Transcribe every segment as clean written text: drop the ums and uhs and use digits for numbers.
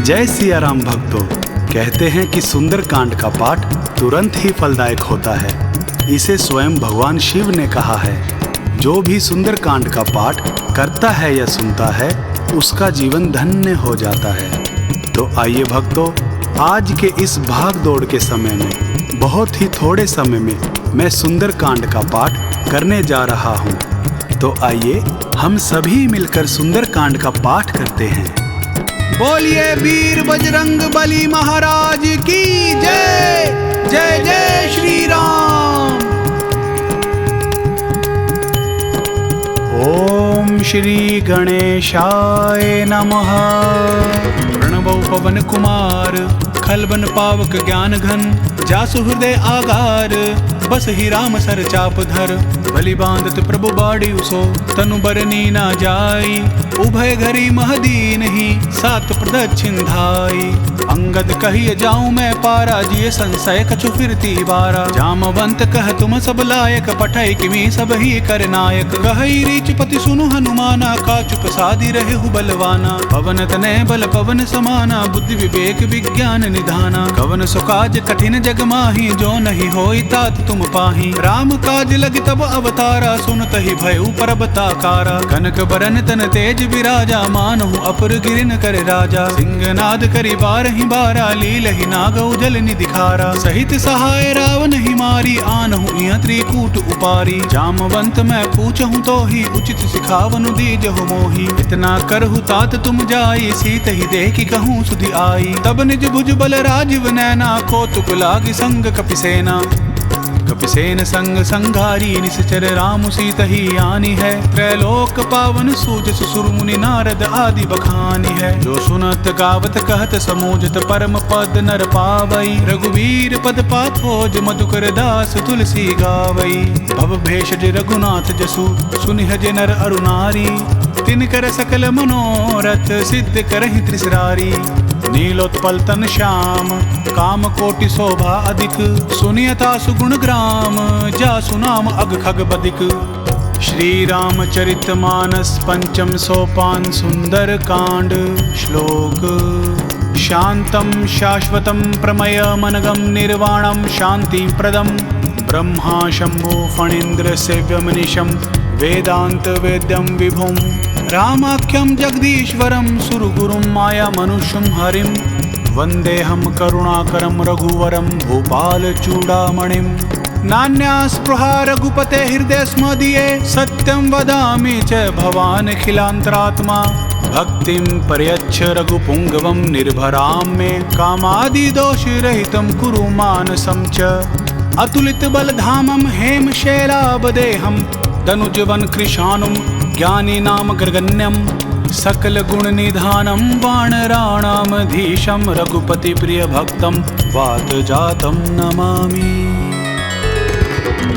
जय सिया राम भक्तों। कहते हैं कि सुंदर कांड का पाठ तुरंत ही फलदायक होता है। इसे स्वयं भगवान शिव ने कहा है। जो भी सुंदर कांड का पाठ करता है या सुनता है उसका जीवन धन्य हो जाता है। तो आइए भक्तों, आज के इस भाग दौड़ के समय में बहुत ही थोड़े समय में मैं सुंदर कांड का पाठ करने जा रहा हूँ। तो आइए हम सभी मिलकर सुंदर कांड का पाठ करते हैं। बोलिए वीर बजरंग बली महाराज की जय। जय जय श्री राम। ओम श्री गणेशाय नमः। प्रणवो पवन कुमार खलबन पावक ज्ञान घन जासु हृदय आगार बस ही राम सर चाप धर बलि बांधत प्रभु बाड़ी उसो तनु बरनी ना जाई उभय घरी महदीन ही सात प्रदक्षिण धाई अंगद कहिए जाऊं मैं पारा जिये संशय कछु फिरती बारा जामवंत कह तुम सब लायक पठै किमी सब ही कर नायक कहई रीच पति सुनु हनुमाना का चुप सादी रहे हु बलवाना पवन तनय बल पवन समाना बुद्धि विवेक विज्ञान निधाना कवन सुकाज कठिन जग माही जो नहीं होई तात तुम पाही राम काज लग तब अवतारा सुनत ही भयउ परबताकारा कनक बरन तन तेज विराजा मानहु अपर गिरिन कर राजा सिंहनाद करि बारहि बारा लील ही नागौ जल निधिखारा सहित सहाय रावण ही मारी आनहु इह त्रिकूट उपारी जामवंत मैं पूछहु तो ही उचित सिखावनु दीजहु मोही इतना करहु तात तुम जाई सीत ही देखी कहूँ सुधि आई तब निज भुज बल राजीव नैना कौतुक लागी संग कपिसेना कपिसेन संग संघारी निश्चर राम सीत ही आनी है त्रैलोक पावन सूज सुर मुनि नारद आदि बखानी है जो सुनत गावत कहत समूजत परम पद नर पावई रघुवीर पद पाथोज मधुकर दास तुलसी गावई भव भेषज रघुनाथ जसु सुनिहज नर अरुनारी तिनकर सकल मनोरथ सिद्ध करहि त्रिसरारी नीलोत्पल तन श्याम काम कोटि शोभा अधिक सुनियता सुगुण ग्राम जा सुनाम अग खग बदिक श्री रामचरित मानस पंचम सोपान सुंदर कांड श्लोक शांतम शाश्वतम प्रमय मनगम निर्वाणम शांति प्रदम ब्रह्मा शंभु फणीन्द्र सेव्यमनिशम वेदांत वेद्यम विभुम रामाख्यम जगदीश्वरम सुरगुरुम माया मनुष्यम हरिम वंदेहम करुणाकरम रघुवरम भूपाल चूड़ामणिम नान्या स्पृहा रघुपते हृदय स्मदीये सत्यम वदामि च भवान खिलांतरात्मा भक्तिम पर्यच्छ रघुपुंगवम निर्भराम मे कामादि दोष रहितम कुरु मानसम च अतुलित बलधामम हेम शैलाबदेहम धनुजवन कृशानुम ज्ञानी नाम ग्रगण्यम सकल गुण निधानम वानराणामधीशम रघुपति प्रिय भक्तम वात जातम नमामि।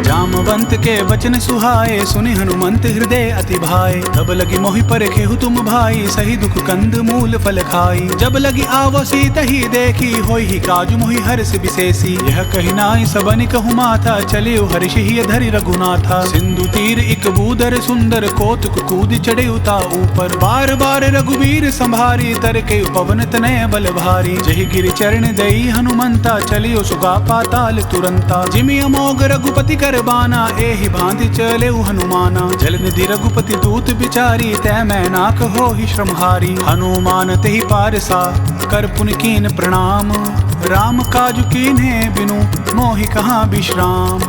जामवंत के वचन सुहाए सुनि हनुमंत हृदय अति भाए तब लगी मोहि परखेहु तुम भाई सही दुख कंद मूल फल खाई जब लगी आवो सीत ही देखी होई ही काजु मोहि हर्ष विशेषी यह कही नाई सबनि कहु माथा चलियो हर्ष ही धरि रघुनाथा सिंधु तीर इक बूदर सुंदर कौतुक कूद चढ़े उता ऊपर बार बार रघुवीर संभारी तर के पवन तनय बल भारी जहि गिर चरण दई हनुमंता चलियो सुगा पाताल तुरंता जिमि अमोघ रघुपति कर बाना एहि भांति चले हनुमाना जल निधि रघुपति दूत बिचारी तै मैं नाक हो ही श्रमहारी हनुमान तेहि पारसा कर पुन कीन प्रणाम राम काजु कीन्हे बिनु मोहि कहाँ विश्राम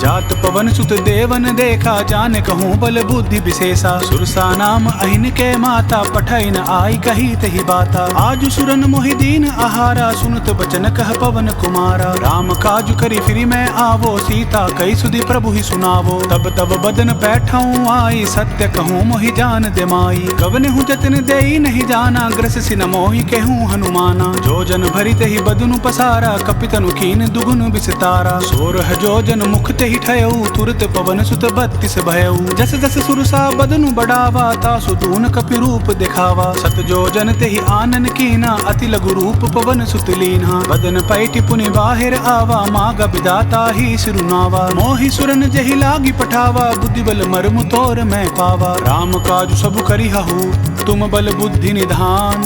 जात पवन सुत देवन देखा जाने कहूँ बल बुद्धि विशेषा सुरसा नाम अहिन के माता पठै न आई कही तही बाता आजु सुरन मोहि दीन आहारा सुनत बचन कह पवन कुमारा राम काजु करी फिरी मैं आवो सीता कई सुधि प्रभु ही सुनावो तब तब बदन बैठाऊं आई सत्य कहूँ मोहि जान दे माई कवन हूँ जतन देई नहीं जाना ग्रस सिन मोहि कहूँ हनुमाना जो जन भरित ही बदनु पसारा कपितनु कीन दुगुन विस्तारा सोरह जो जन मुख ही ठयऊ तुरत पवन सुत 32 भयऊ जस जस सुरसा बदनु बढ़ावा तासु दून कपि रूप दिखावा सत जो जन तेहि आनन कीना अति लघु रूप पवन सुत लीना बदन पैठि पुनि बाहिर आवा माग विदाता ही सिरुनावा मोहि सुरन जहि लागी पठावा बुद्धि बल मर्मु तोर मैं पावा राम काजु सब करिहु तुम बल बुद्धि निधान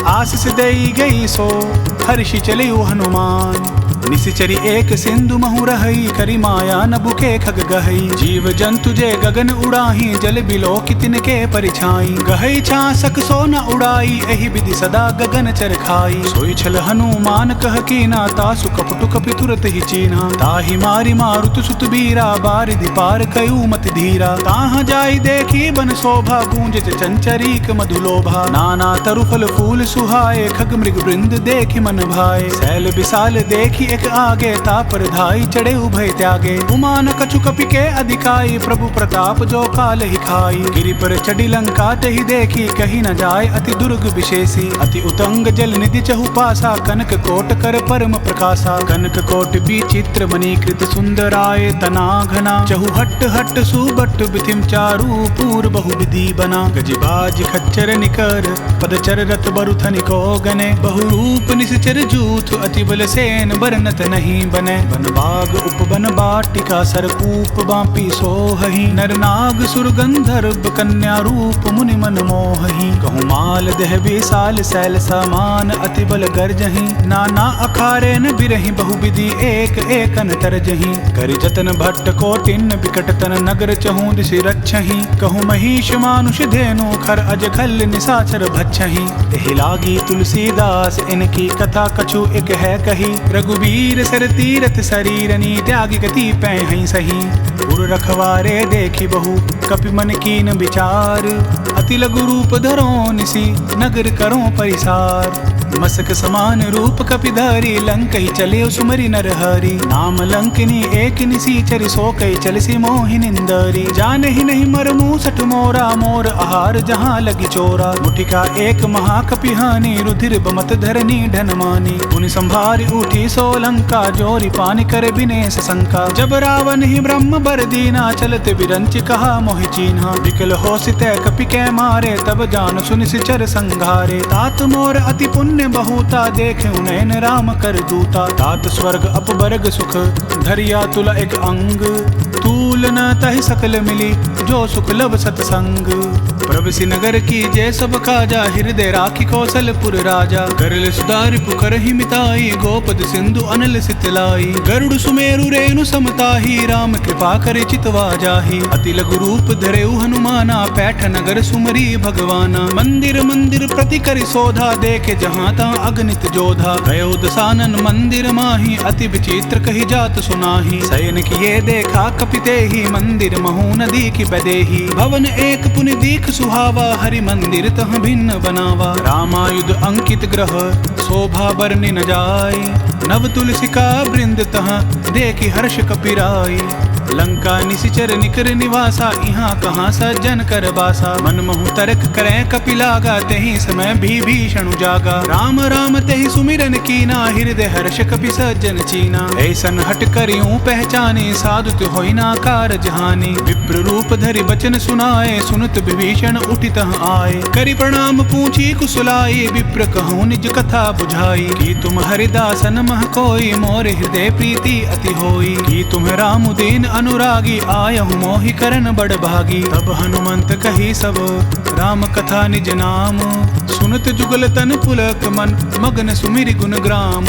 आशीष देई गई सो हर्षि चले हनुमान। निशिचरी एक सिंधु महु रही करी माया न बुके खग गहई। जीव जंतु जे गगन उड़ाही जल बिलो कितिन के परिछाई। गहई छासक सो न उड़ाई एहि विधि सदा गगन चर खाई। सोई छल हनुमान कह कीना तासु कपटु कपि तुरत ही चीन्हा। ताहि मारी मारुत सुत बीरा बारिधि पार कयू मत धीरा। ताहा जाई देखी बन शोभा गूंज चंचरीक मधुलोभा। नाना तरु फल फूल सुहाए खग मृग वृंद देखी मन भाए। शैल विशाल देखी एक आगे तापर धाई चढ़े उभय त्यागे। उमान कछु कपि के अधिकाई प्रभु प्रताप जो काल ही खाई। गिरि पर चढ़ी लंका तहि देखी कही न जाय अति दुर्ग विशेषी। अति उतंग जल निधि चहु पासा कनक कोट कर परम प्रकाशा। कनक कोट विचित्र मणिकृत सुंदराय तना घना। चहु हट हट सुबट बिथिम चारु पूर बहु विधि बना। गजबाज खच्चर निकर पदचर रथ बरुथनि को गने। बहु रूप निश्चर जूथ अति बल सेन बरनत नहीं बने। बन बाग उपवन बाटिका सरकूप बापी सोहहि। नर नाग सुर गंधर्व कन्या रूप मुनि मन मोहहि। कहूँ माल देह विशाल शैल समान अति बल गर्जहि। नाना अखारे न बिरहि बहु विधि एक एकन तरजहि। करि जतन भट्ट कोटिन बिकट तन नगर चहु दिशि रक्षहि। कहूँ महिष मानुष धेनु खर अज खल निशाचर भक्षहि। एहि लागी तुलसीदास इनकी कथा कछु एक है कही। रघुवीर सर तीरथ शरीरनी त्यागी गति पैं सही। उर रखवारे देखी बहु कपि मन कीन विचार। अति लघु रूप धरो निसी नगर करो परिसार। मसक समान रूप कपिधारी लंक ही चले सुमरी नर हरि। नाम लंकिनी एक निसीचर सो कई चलसी मोहि निंदरी। जान ही नहीं मर मूसठ मोरा मोर आहार जहाँ लगी चोरा। मुठिका एक महाकपिहानी रुधिर बमत धरनी ढनमानी। उन संभारी उठी सो लंका जोरी पानी कर बिनेश शंका। जब रावण ही ब्रह्म बर दीना चलत बिरंच कहा मोहि चीन्हा। विकल हो सितै कपि कै मारे तब जान सुनि सिचर संघारे। तात मोर अति पुण्य बहुता देखे नैन राम कर दूता। तात स्वर्ग अपवर्ग सुख धरिया तुला एक अंग। तूल न तहि सकल मिली जो सुख लब सतसंग। प्रभसि नगर की जय सब काजा हृदय राखी कौशलपुर राजा। करल सुधारि पुकर ही मिताई गोपद सिंधु अनल सितलाई। गरुड़ सुमेरु रेणु समताही राम कृपा कर चितवा जाही। अति लघु रूप धरेउ हनुमाना पैठ नगर सुमरी भगवाना। मंदिर मंदिर प्रति करि शोधा देखे जहाँ ता अगणित जोधा। गयो दसानन मंदिर माही अति विचित्र कही जात सुनाही। शयन किए देखा कपिते ही मंदिर महु नदी की बदेही। भवन एक पुनि दीख सुहावा हरि मंदिर तह भिन्न बनावा। रामायुध अंकित ग्रह शोभा बरनि न जाय। नव तुलसिका वृंद तह देखी हर्ष कपिराई। लंका निशिचर निकर निवासा यहाँ कहाँ सज्जन कर बासा। मन महु तर्क करें कपि लागा तेहि समय भी भीषण जागा। राम राम तेहि सुमिरन कीना हृदय हर्ष कपि सज्जन चीना। ऐसन हट करियूं पहचाने साधुत होई ना कार जहानी। विप्र रूप धरि बचन सुनाए सुनत विभीषण उठित आए। करि प्रणाम पूछी कुशलाई विप्र कहूँ निज कथा बुझाई। कि तुम हरिदासन मह कोई मोर हृदय प्रीति अति होई। कि तुम राम दीन अनुरागी आयहु मोहि करन बड़ भागी। तब हनुमंत कही सब राम कथा निज नाम। सुनत जुगल तन पुलक मन मगन सुमिरि गुण ग्राम।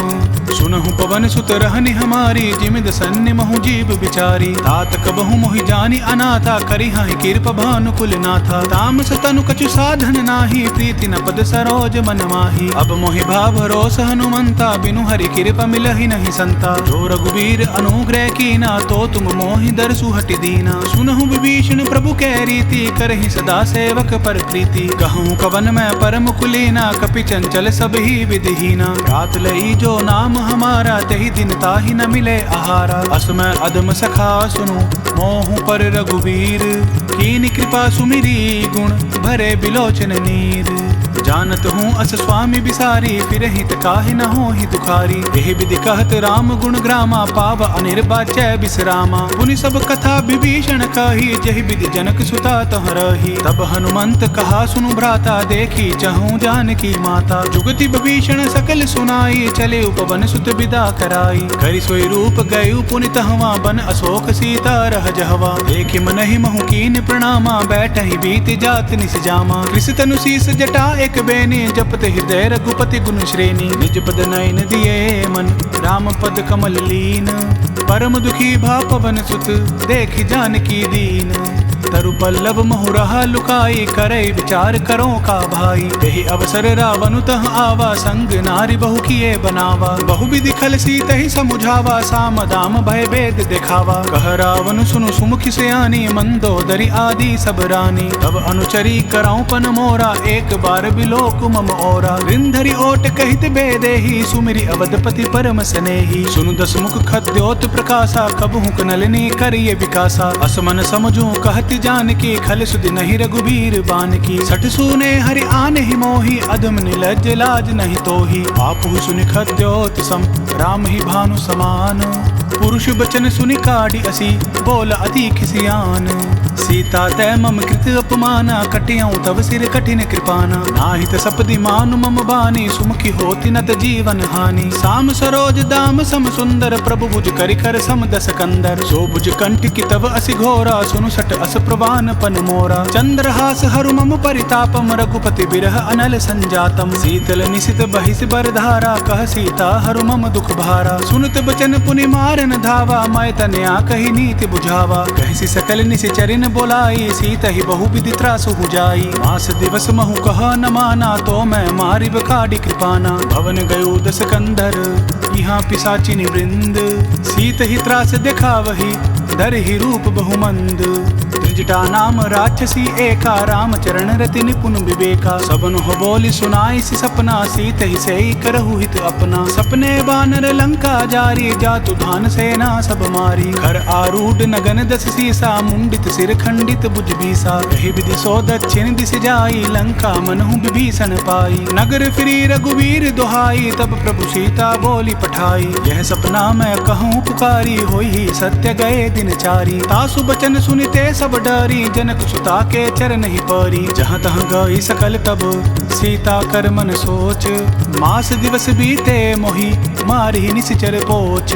सुनहु पवन सुत रहनि हमारी जिमिद सन्नि महु जीव बिचारी। तात कबहु मोहि जानी अनाथा करी हाहि कृप भानुकुल नाथा। तामस तनु कछु साधन नाही प्रीति न पद सरोज मन माही। अब मोहि भाव रोस हनुमंता बिनु हरि कृपा मिलहि नहीं संता। जो रघुवीर अनुग्रह कीना तो तुम मोहि दरसु हटि दीना। सुनहु विभीषण प्रभु कै रीति करहि सदा सेवक पर प्रीति। कहूँ कवन मैं परम कुलीना कपि चंचल सब ही विधिहीना। रात लई जो नाम हमारा तही दिन ताहि न मिले आहारा। असमय अदम सखा सुनु मोहु पर रघुवीर। कीन कृपा सुमिरी गुण भरे बिलोचन नीर। जानत हूँ अस स्वामी बिसारी फिर हित काहि न हो ही दुखारी। एहि विधि कहत राम गुण ग्रामा पाव अनिर्वाच्य बिसरामा। पुनि सब कथा विभीषण कही जहि विधि जनक सुता तह रही। तब हनुमंत कहा सुनु भ्राता देखी चहूँ जानकी माता। जुगति विभीषण सकल सुनाई चले उपवन सुत विदा कराई। करि सोई रूप गयु पुनि तहवा बन अशोक सीता रह जहवा। देखि मनहि महु कीन प्रणामा बैठहि बीत जात निस जामा। कृष तनु शीस जटा एक बेनी, जपत हृदय रघुपति गुण श्रेणी। निज पद नयन दिए मन, राम पद कमल लीन। परम दुखी भा पवन सुत, देखि जानकी दीन। तरु पल्लव महु रहा लुकाई, करे विचार करो का भाई। यही अवसर रावण तह आवा, संग नारी बहु किए बनावा। बहु विधि खल सीत ही समुझावा, साम दाम भय भेद दिखावा। कह रावण सुनु सुमुखी सयानी, मंदोदरी आदि सब रानी। तब अनुचरी कराऊं पन मोरा, एक बार बिलोक मम ओरा। रिंधरी ओट कहित बेदेही, सुमिरि अवधपति परम स्नेही। सुनु दस मुख खद्योत प्रकाशा, कबहु नलिनी करिए विकासा। असमन समझू कहती जानकी, खल सुधि नहीं रघुबीर बान की। सठ सूने हरि आने ही मोही, अधम निलज्ज लाज नहीं तोही। आपहु सुनि खद्योत सम, राम ही भानु समान। पुरुष बचन सुनि काढ़ी असी, बोल अति खिसियान। सीता तै मम कृत अपमाना, कटियाऊं तब सिर कठिन कृपाना। नाहित सपदि मानु मम बानी, सुमुखी होती नत जीवन हानि। साम सरोज दाम सम सुंदर, प्रभु भुज करि कर सम दस कंदर। सो भुज कंठ की तब असि घोरा, सुनु सट अस प्रवान पन मोरा। चंद्रहास हरु मम परितापम, रघुपति बिरह अनल संजातम। शीतल निशित बहिस बरधारा, कह सीता हरु मम दुख भारा। सुनत बचन पुनि मारन धावा, मैं तनया कही नीति बुझावा। कहसी सकल निशिचरिन बोलाई, सीता ही बहु विधि त्रासु हो जाई। मास दिवस महु कह न माना, तो मैं मारी बकाडी कृपाना। भवन गयो दस कंधर, यहाँ पिशाचिनी वृंद। सीत ही त्रास दिखावही, धर ही रूप बहुमंद। त्रिजटा नाम राक्षसी एका, रामचरण रति निपुण विवेका। सबन हो बोली सुनाई सी सपना, सीत ही से करहु हित अपना। सपने बानर लंका जारी, जातु धान सेना सब मारी। घर आरूढ़ नगन दस सीसा, मुंडित सिर खंडित भुज बीसा। यही विधि सो दक्षिण दिश जाई, लंका मनहु विभीषण पाई। नगर फिरी रघुवीर दुहाई, तब प्रभु सीता बोली पठाई। यह सपना मैं कहूँ पुकारी, होई ही सत्य गए दिन चारी। तासु बचन सुनिते सब डरी, जनक सुता के चरण ही परी। जहाँ तहाँ गई सकल तब, सीता कर मन सोच। मास दिवस बीते मोही, मारी निशिचर पोच।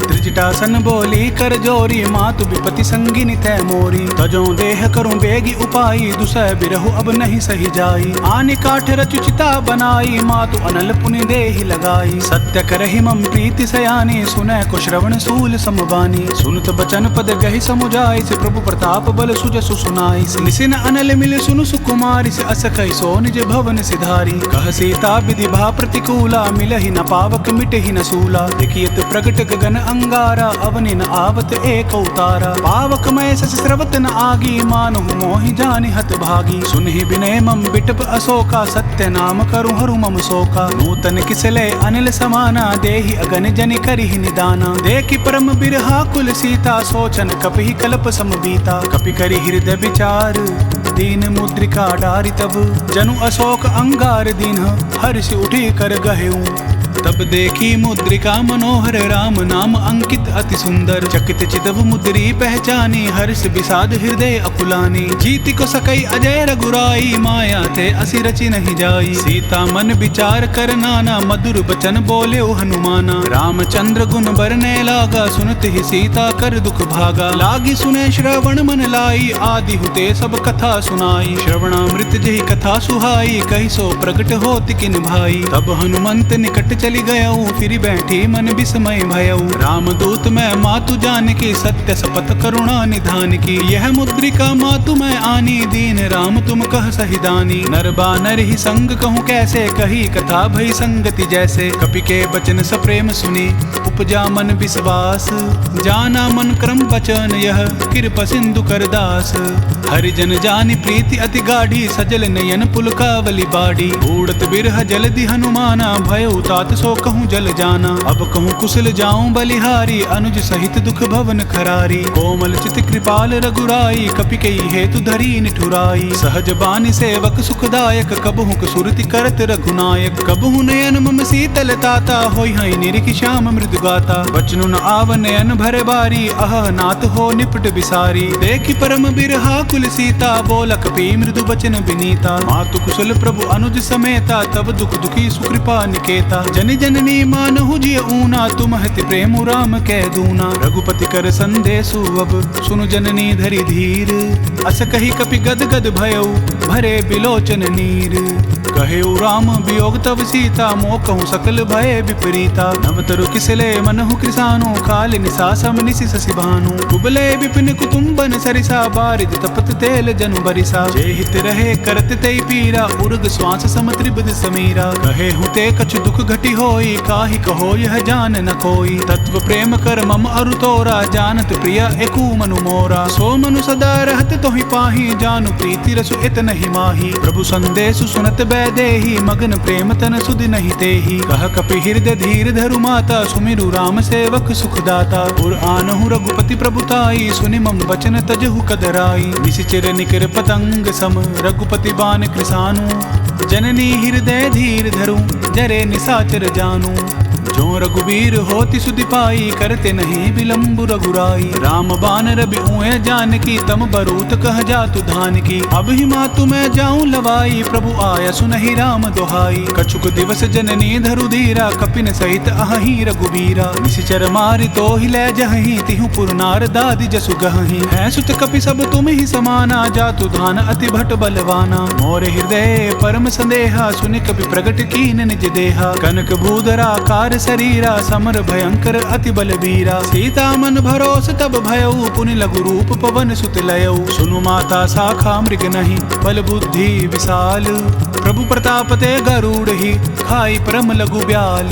त्रिजटासन बोली कर जोरी, मातु विपति संगिनी तै मोरी। तजो देह करूं बेगी उपाई, दुसह बिरहु अब नहीं सही जाई। आनि काठ रचु चिता बनाई, मातु अनल पुनि देहि लगाई। सत्य करहि मम प्रीति सयानी, सुनय को श्रवण सूल समबानी। सुनत बचन पद गहि समुझाई, से प्रभु प्रताप बल सुजसु सुनाई। निसिन अनल मिल सुनु सुकुमारी, से अस कहि सो निज भवन सिधारी। कह सीता विधि भा प्रतिकूला, मिलहि न पावक मिटहि न सूला। देखियत प्रगट गगन अंगारा, अवनि न आवत एक उतारा। पावक मय सस स्रवत न आगी, मानुहु मोहि जानि हत भागी। सुनहि बिनय मम बिटप अशोका, सत्य नाम करु हरु मम शोका। नूतन किसले अनिल समाना, देहि अगन जनि करिहि निदाना। देखि परम बिरहा कुल सीता, सोचन कपिहि कल्प समबीता। कपि करि हृदय विचार, दीन मुद्रिका डारि तब। जनु अशोक अंगार दीन, हर्ष उठी कर गहेऊ। तब देखी मुद्रिका मनोहर, राम नाम अंकित अति सुंदर। चकित चितव मुद्री पहचानी, हर्ष विषाद हृदय अकुलानी। जीति को सकई अजय रघुराई, माया थे असि रचि नहीं जाई। सीता मन विचार कर नाना, मधुर बचन बोले हनुमाना। रामचंद्र गुण बरने लागा, सुनत ही सीता कर दुख भागा। लागी सुने श्रवण मन लाई, आदि हुते सब कथा सुनाई। श्रवणामृत जही कथा सुहाई, कही सो प्रगट होत किन भाई। तब हनुमंत निकट चली गयऊ, फिर बैठी मन विस्मय भयऊ। रामदूत मैं मातु जान की, सत्य सपथ करुणा निधान की। यह मुद्रिका मातु मैं आनी, दीन राम तुम कह सहिदानी। नर बानर ही संग कहूँ कैसे, कही कथा भई संगति जैसे। कपि के बचन सप्रेम सुनी, उपजा मन विश्वास। जाना मन क्रम बचन यह, कृपा सिंधु कर दास। हरिजन जानि प्रीति अति गाढ़ी, सजल नयन पुलकावली बाड़ी। उड़त बिरह जलधि हनुमाना, भयउ तात सो कहूँ जल जाना। अब कहूँ कुशल जाऊं बलिहारी, अनुज सहित दुख भवन खरारी। कोमल चित कृपाल रघुराई, कपि कई हेतु धरी निठुराई। सहज बानी सेवक सुखदायक, कबहु सुरति करत रघुनायक। कबहु नयन मम शीतल ताता, होई हई निरिख श्याम मृदु गाता। बचनु न आव नयन भरे बारी, अह नाथ हो निपट बिसारी। देखि परम बिरहा कुल सीता, बोल कपि मृदु बचन विनीता। मातु कुशल प्रभु अनुज समेता, तब दुख दुखी सुकृपा निकेता। जन जननी मानहु जिय ऊना, तुम हति प्रेम राम कह दूना। रघुपति कर संदेशु अब, सुनु जननी धरि धीर। अस कही कपि गद गद भयउ, भरे बिलोचन नीर। कहे राम वियोग तब सीता मोह कहूँ सकल भय विपरीता। नव तरु किसले मनहु कृसानु काल निशा सम निशि शशि भानु। कुबले विपिन कुटुम्बन सरिसा बारिद तपत तेल जनु बरिसा। जे हित रहे करत तई पीरा उर्ग श्वास सम त्रिबद समीरा। कहे हुते कछु दुख घटी होई काहि कहो यह जान न कोई। तत्व प्रेम कर मम अरु तोरा जानत प्रिय एकु मनु मोरा। सो मनु सदा रहत तोहि पाहि जानु प्रीति रसु इत नहीं माही। प्रभु संदेशु सुनत बैदेही मगन प्रेम तन सुधि नहीं तेही। कह कपि हृदय धीर धरु माता सुमिरु राम सेवक सुखदाता। पुर आनहु रघुपति प्रभुताई सुनि मम वचन तजहु कदराई। निशिचर निकर पतंग सम रघुपति बान कृसानु। जननी हृदय धीर धरु जरे निसाचर जानु। जो रघुवीर होति सुधि पाई करते नहीं विलम्ब रघुराई। राम बान रबि उए जानकी तम बरूत कह जातु धान की। अब ही मातु मैं जाऊं लवाई प्रभु आया सुनहि राम दोहाई। कछुक दिवस जननी धरु धीरा कपिन सहित अहि रघुबीरा। निशिचर मारि तो ही ले जहि तिहु पुर नार दादि जसु गहि। है सुत कपि सब तुम ही समाना जातु धान अति भट बलवाना। मोर हृदय परम संदेहा सुनि कपि प्रगट कीन निज देहा। कनक भूधरा कार शरीरा समर भयंकर अति बलबीरा। सीता मन भरोस तब भयऊ पुनि लघु रूप पवन सुत लयऊ। सुनु माता शाखा मृग नहीं बल बुद्धि विशाल। प्रभु प्रताप ते गरुड़ ही खाई परम लघु ब्याल।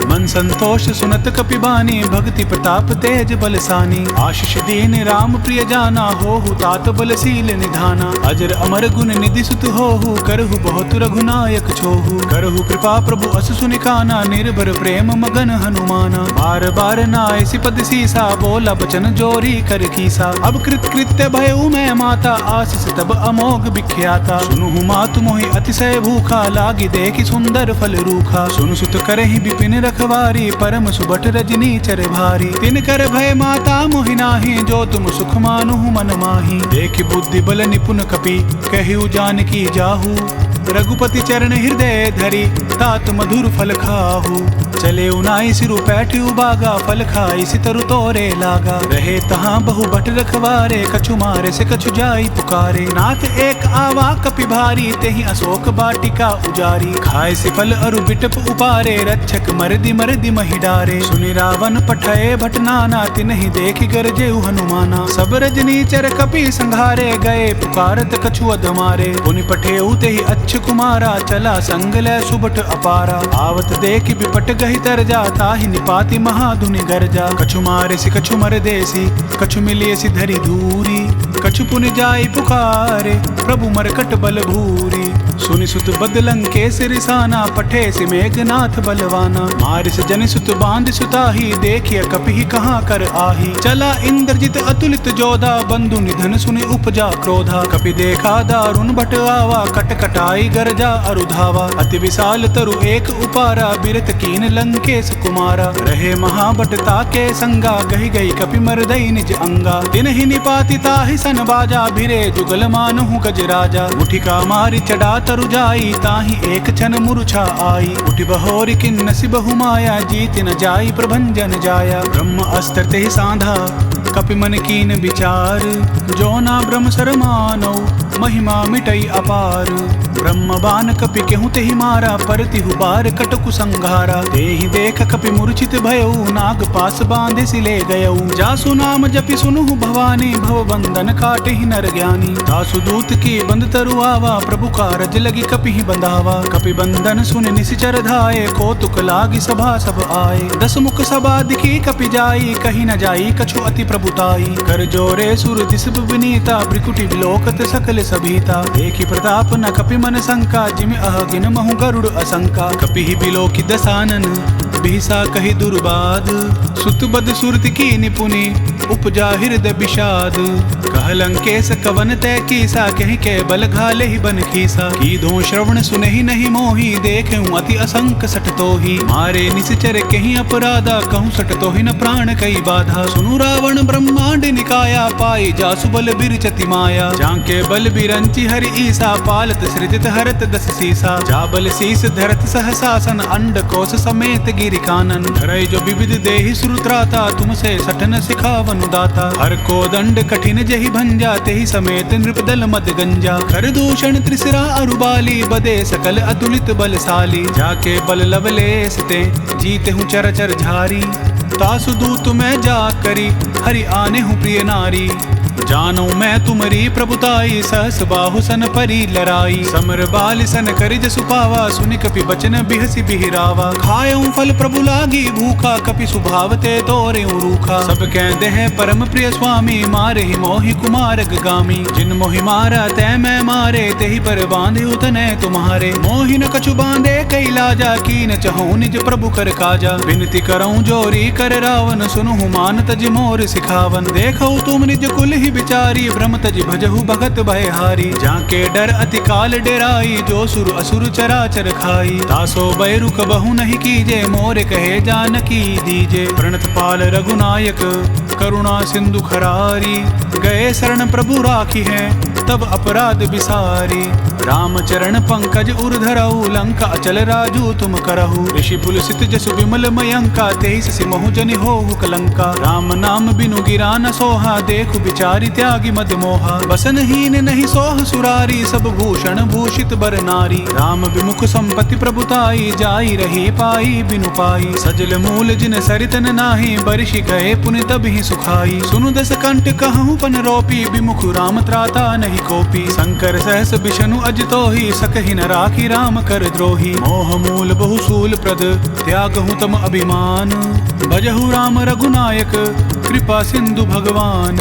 मन संतोष सुनत कपि बानी भक्ति प्रताप तेज बलसानी। आशीष दीन राम प्रिय जाना होहु तात बलशील निधाना। अजर अमर गुण निधि सुत होहु करहु बहुत रघुनायक छोहु। करहु कृपा प्रभु अस सुनि काना निर्भर प्रेम मगन हनुमाना। बार बार नाय सिपद सीसा बोला बचन जोरी कर कीसा। अब कृत कृत्य भयउ मैं माता आशीष तब अमोघ विख्याता। सुनु मातु मोहि अतिशय भूखा लागी देखि सुंदर फल रूखा। सुनु सुत करहि विपिन रखवारी परम सुबट रजनी चर भारी। तिन कर भय माता मोहि नाही जो तुम सुख मानुहु मन माही। देखि बुद्धि बल निपुण कपि कहु जानकी जाहू। रघुपति चरण हृदय धरि तात मधुर फल खाहू। चले उनाई सिरु पैठ उबागा फल खाई सितरु तोरे लागा। रहे तहाँ बहु भट रखवारे कछु मारे से कछु जाई पुकारे। नाथ एक आवा कपि भारी तेहि अशोक बाटिका उजारी। खाए से फल अरु बिटप उपारे रक्षक मरदि मरदि महि डारे। सुनि रावण पठये भट नाना तिन्हि देखि गरजेउ हनुमाना। सब रजनी चर कपि संघारे गए पुकारत कछु अधमारे। पुनि पठेउ तेहि अच्छ कुमारा चला संग लै सुबट अपारा। आवत देखि विपट गहि तर जाता ही निपाति महाधुनि गरजा। कछु मारे से कछु मर देसी कछु मिलिए सी धरी धूरी। कछु पुनि जाई पुकारे प्रभु मरकट बल भूरी। सुनि सुत बदलंग के सिरिसाना पठे से मेघनाथ बलवाना। मार से जन सुत बांध सुताही देखिए कपि कहाँ कर आही। चला इंद्रजित अतुलित जोधा बंधु निधन सुनि उपजा क्रोधा। कपि देखा दारुण भट आवा कट कटाई गरजा अरुधावा। अति विशाल तरु एक उपारा बिरत कीन लंकेश कुमारा। रहे महाबट ताके संगा गही गई कपि मरदई निज अंगा। दिन ही निपाति ताहि सन बाजा भिरे जुगल मानहु गज राजा। मुठिका मारी चढ़ा तरु जाई ताहि एक क्षण मूर्छा आई। उठि बहोरि किन्नसि बहु माया जीत न जाई प्रभंजन जाया। ब्रह्म अस्त्र तेहि साधा कपि मन कीन विचार। जो ना ब्रह्म सर मानौ महिमा मिटई अपार। ब्रह्म बान कपि केहु तेहि मारा परतिहु बार कटकु संघारा। तेहि देख कपि मूर्छित भयउ नाग पास बांधे सिले गयउ। जासु नाम जपि सुनुहु भवानी भव बंधन काटेहि नर ज्ञानी। तासु दूत की बंद तरु आवा प्रभु कारज लगी कपि बंधावा। कपि बंधन सुन निशिचर धाये कौतुक लागी सभा सब आए। दस मुख सभा दिखी कपि जाई कहीं न जाई कछु अति प्रभुताई। कर जोरे सुर दिस विनीता ब्रिकुटि विलोकत सकल सभीता। देखि प्रताप न कपि मन शंका जिमि अहगिन महु गरुड़ असंका। कपि बिलोकि दसानन बिहसा कहि दुर्बाद। सुत बद सुरति की निपुनि उपजा हृदय विषाद। कह लंकेश कवन तय कीसा कहीं के बल घाले ही बन खीसा। की धो श्रवण सुनहि नहीं मोही देखूं अति असंक सट तोही। मारे निश्चर कहीं अपराधा कहूँ सट तोहि न प्राण कई बाधा। सुनु रावण ब्रह्मांड निकाया पाई जासु बल बिरचति माया। जांके बल बिरंचि हरि ईसा पालत सृजित हरत दस सीसा। जा बल शीस धरत सहसासन अंड कोश समेत गिर गिरि कानन। धरय जो विविध देहि सुरत्राता, तुमसे सठन सिखावनु दाता। हर को दंड कठिन जेहि भंजा, तेहि समेत नृपदल मद गंजा। कर दूषण त्रिसरा अरुबाली, बदे सकल अतुलित बलशाली। जाके बल लवलेस ते, जीते हूँ चरचर झारी। तासु दूत मैं जा करी, हरि आने हूँ प्रिय नारी। जानो मैं तुमरी प्रभुताई, सहस बाहु सन परी लराई। समर बाल सन करिज सुपावा, सुनि कपि बचन बिहसी बिहिरावा। खायऊं फल प्रभु लागी भूखा, कपि सुभावते तोरे रूखा। सब कहते हैं परम प्रिय स्वामी, मारे ही मोहि कुमार गामी। जिन मोहि मारा तै मैं मारे, तेहि पर बांधे उतने तुम्हारे। मोहि न कछु बांधे कई लाजा, कीन चहूँ निज प्रभु कर काजा। विनती करऊं जोरी कर रावण, सुनहु मान तज मोर सिखावन। देखो तुम निज कुल ही बिचारी, भ्रम तज भजहु भगत भयहारी। जाके डर अति काल डेराई, जो सुर असुर चराचर खाई। तासो बैरु कबहु नहीं कीजे, मोरे कहे जानकी दीजे। प्रणत पाल रघुनायक, करुणा सिंधु खरारी। गए शरण प्रभु राखी है, तब अपराध बिसारी। राम चरण पंकज उर धरऊ, लंका अचल राजू तुम करहु। ऋषि पुलसित जसु विमल मयंका, तेहि सि मोहु जनि होहु कलंका। राम नाम बिनु गिरा न सोहा, देखु बिचारी त्यागी मद मोहा। बसन हीन नहीं सोह सुरारी, सब भूषण भूषित बर नारी। राम विमुख संपत्ति प्रभुताई, जाई रही पाई बिनु पाई। सजल मूल जिन सरितन नाही, बरिषि गए पुनि तबहि सुखाई। सुनु दस कंठ कहूँ पन रोपी, विमुख राम त्राता नहीं कोपी। शंकर सहस विष्णु अज तोहि, सकहि न राखी राम कर द्रोही। मोह मूल बहुसूल प्रद, त्यागहु तम अभिमान। भजहु राम रघुनायक, कृपा सिंधु भगवान।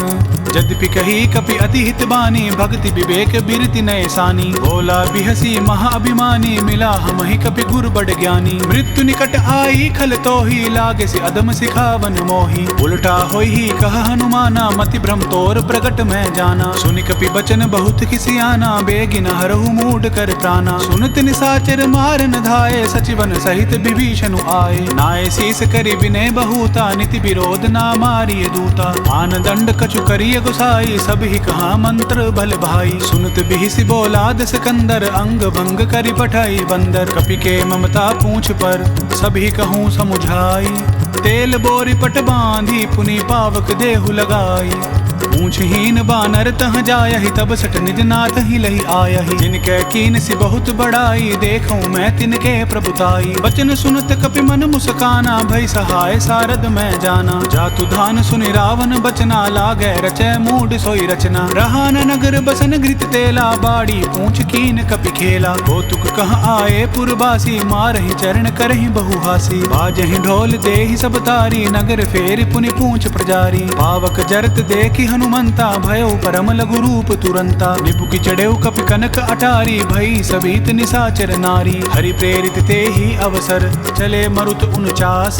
यद्यपि कही कपि अति हित बानी, भक्ति विवेक बिरति नय सानी। बोला बिहसी महाअभिमानी, मिला हमहि कपि गुर बड़ ज्ञानी। मृत्यु निकट आई खल तोहि, लागे से अदम सिखावन मोहि। उल्टा होई कह हनुमाना, मति भ्रम तोर प्रगट मैं जाना। सुनि कपि बचन बहुत किसियाना, बेगिन हरहु मूढ़ कर प्राणा। सुनत निसाचर मारन धाये, सचिवन सहित विभीषण आए। नाय शीस करि विनय बहुता, नीति विरोध ना मारिय दूता। आन दंड कछु करिय गोसाई, सब ही कहा मंत्र बल भाई। सुनत बिहिसी बोला दस कंदर, अंग भंग करि पठाई बंदर। कपि के ममता पूछ पर, सभी कहूँ समुझाई। तेल बोरी पट बांधी, पुनि पावक देहु लगाई। पूछहीन बानर तह जायहि, तब सट निज नाथ ही लही आयहि। जिनके कीन सी बहुत बड़ाई, देखूं मैं तिनके प्रभुताई। बचन सुनत कपि मन मुस्काना, भई सहाय सारद मैं जाना। जातु धान सुनि रावण बचना, लागे रचै मूढ़ सोई रचना। रहा न नगर बसन घृत तेला, बाड़ी पूछ कीन कपि खेला। कौतुक कह आए पुरबासी, मारहि चरण करहि बहुहासी। बाजहि ढोल देहि सब तारी, नगर फेर पुनि पूछ प्रजारी। पावक जरत देखि हनुमंता, भयो परम लघु रूप तुरंता। निपुकी चढ़ेउ कपि कनक अटारी, भई सभीत निसाचर नारी। हरि प्रेरित ते ही अवसर, चले मरुत 49।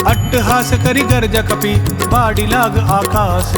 अट्टहास करि गर्ज कपि, बाड़ी लाग आकाश।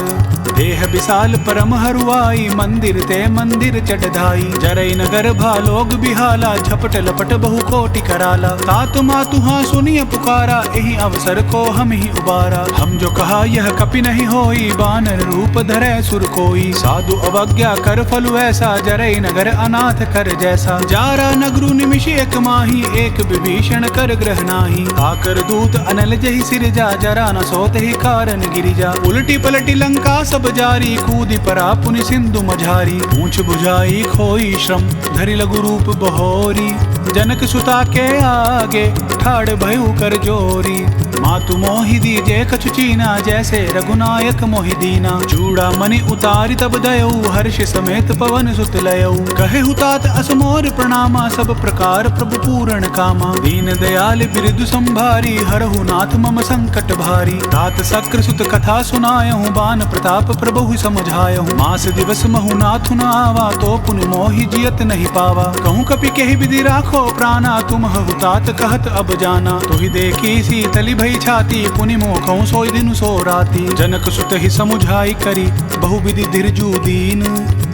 देह विशाल परम हरुआई, मंदिर ते मंदिर चढ़ाई। जरई नगर भालोग बिहाला, झपट लपट बहु कोटि कराला। तात मातु हाँ सुनिय पुकारा, एहि अवसर को हम ही उबारा। हम जो कहा यह कपि नहीं होई, बानर रूप धरे सुर कोई। साधु अवज्ञा कर फलु ऐसा, जरई नगर अनाथ कर जैसा। जारा नगरु निमिष एक माही, एक विभीषण कर ग्रह नाही। आकर दूत अनल जहि सिरजा, जरा न सोत ही कारण गिरिजा। उलटी पलटी लंका सब जारी, कूदी परा पुनि सिंधु मझारी। पूछ बुझाई खोई श्रम, धरि लघु रूप बहोरी। जनक सुता के आगे, ठाड़ भयु कर जोरी। मातु मोहि दीजे कछु चीना, जैसे रघुनायक मोहि दीना। चूड़ा मणि उतारी तब दयऊ, हर्ष समेत पवन सुत लयऊ। कहे हुतात असमोर प्रणामा, सब प्रकार प्रभु पूर्ण कामा। दीन दयाल बिरदु संभारी, हरहु नाथ मम संकट भारी। तात सक्र सुत कथा सुनायहु, बान प्रताप प्रभु समझायहु। मास दिवस महु नाथु न आवा, तो पुनि मोहि जियत नहीं पावा। कहूँ कपि केहि विधि राखो प्राणा, तुम हुतात कहत अब जाना। तुहि देखी शीतली भई छाती, पुनि मोखों सोई दिन सो राती। जनक सुत ही समुझाई करी, बहु विधि धीरजु दीन।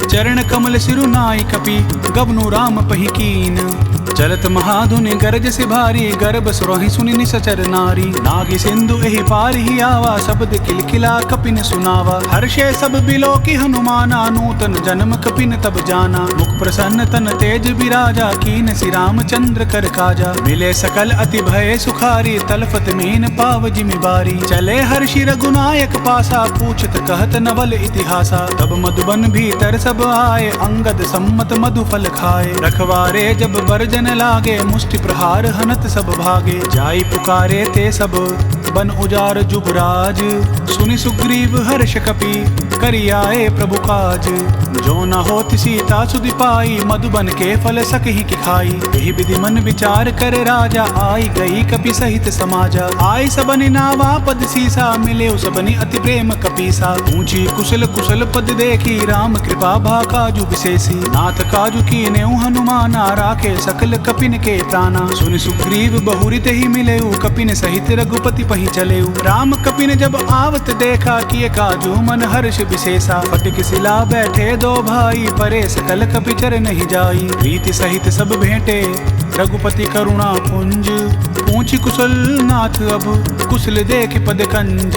चरण कमल सिरु नाई कपि, गबनु राम पहि कीन। चलत महाधुनि गरज से भारी, गर्भ सुरहि सुनि निसचर नारी। नागी सिंधु एहि पार ही आवा, शब्द किलकिला कपिन सुनावा। हर्षे सब बिलो की हनुमाना, नूतन जन्म कपिन तब जाना। मुख प्रसन्न तन तेज बिराजा, कीन श्री रामचंद्र कर काजा। मिले सकल अति भय सुखारी, तलफत मीन पाव जिमि बारी। चले हर्षि रघुनायक पासा, पूछत कहत नवल इतिहासा। तब मधुबन भीतर सब आए, अंगद सम्मत मधु फल खाए। रखवारे जब बरजन लागे, मुष्टि प्रहार हनत सब भागे। जाई पुकारे ते सब बन उजार जुगराज, सुनि सुग्रीव हर्ष कपि करि आए प्रभु काज। जो न होत सीता सुधि पाई, मधुबन के फल सकहि की खाई। यही विधि मन विचार कर राजा, आई गई कपि सहित समाजा। आई सबनि नावा पद सीसा, मिले सबनि अति प्रेम कपीसा। ऊंची कुशल कुशल पद देखी, राम कृपा भा काजु विशेषी। नाथ काजु कीने हनुमाना, राखे सकल कपिन के प्राणा। सुनि सुग्रीव बहुरित ही मिलेऊ, कपिन सहित रघुपति पहि चलेऊ। राम कपिन जब आवत देखा, किए काजु मन हर्ष विशेषा। फटिक सिला बैठे दो भाई, परे सकल कपि चर नहीं जाई। प्रीति सहित सब भेंटे रघुपति करुणा पुंज। पूछी कुशल नाथ अब कुशल देख पद कंज।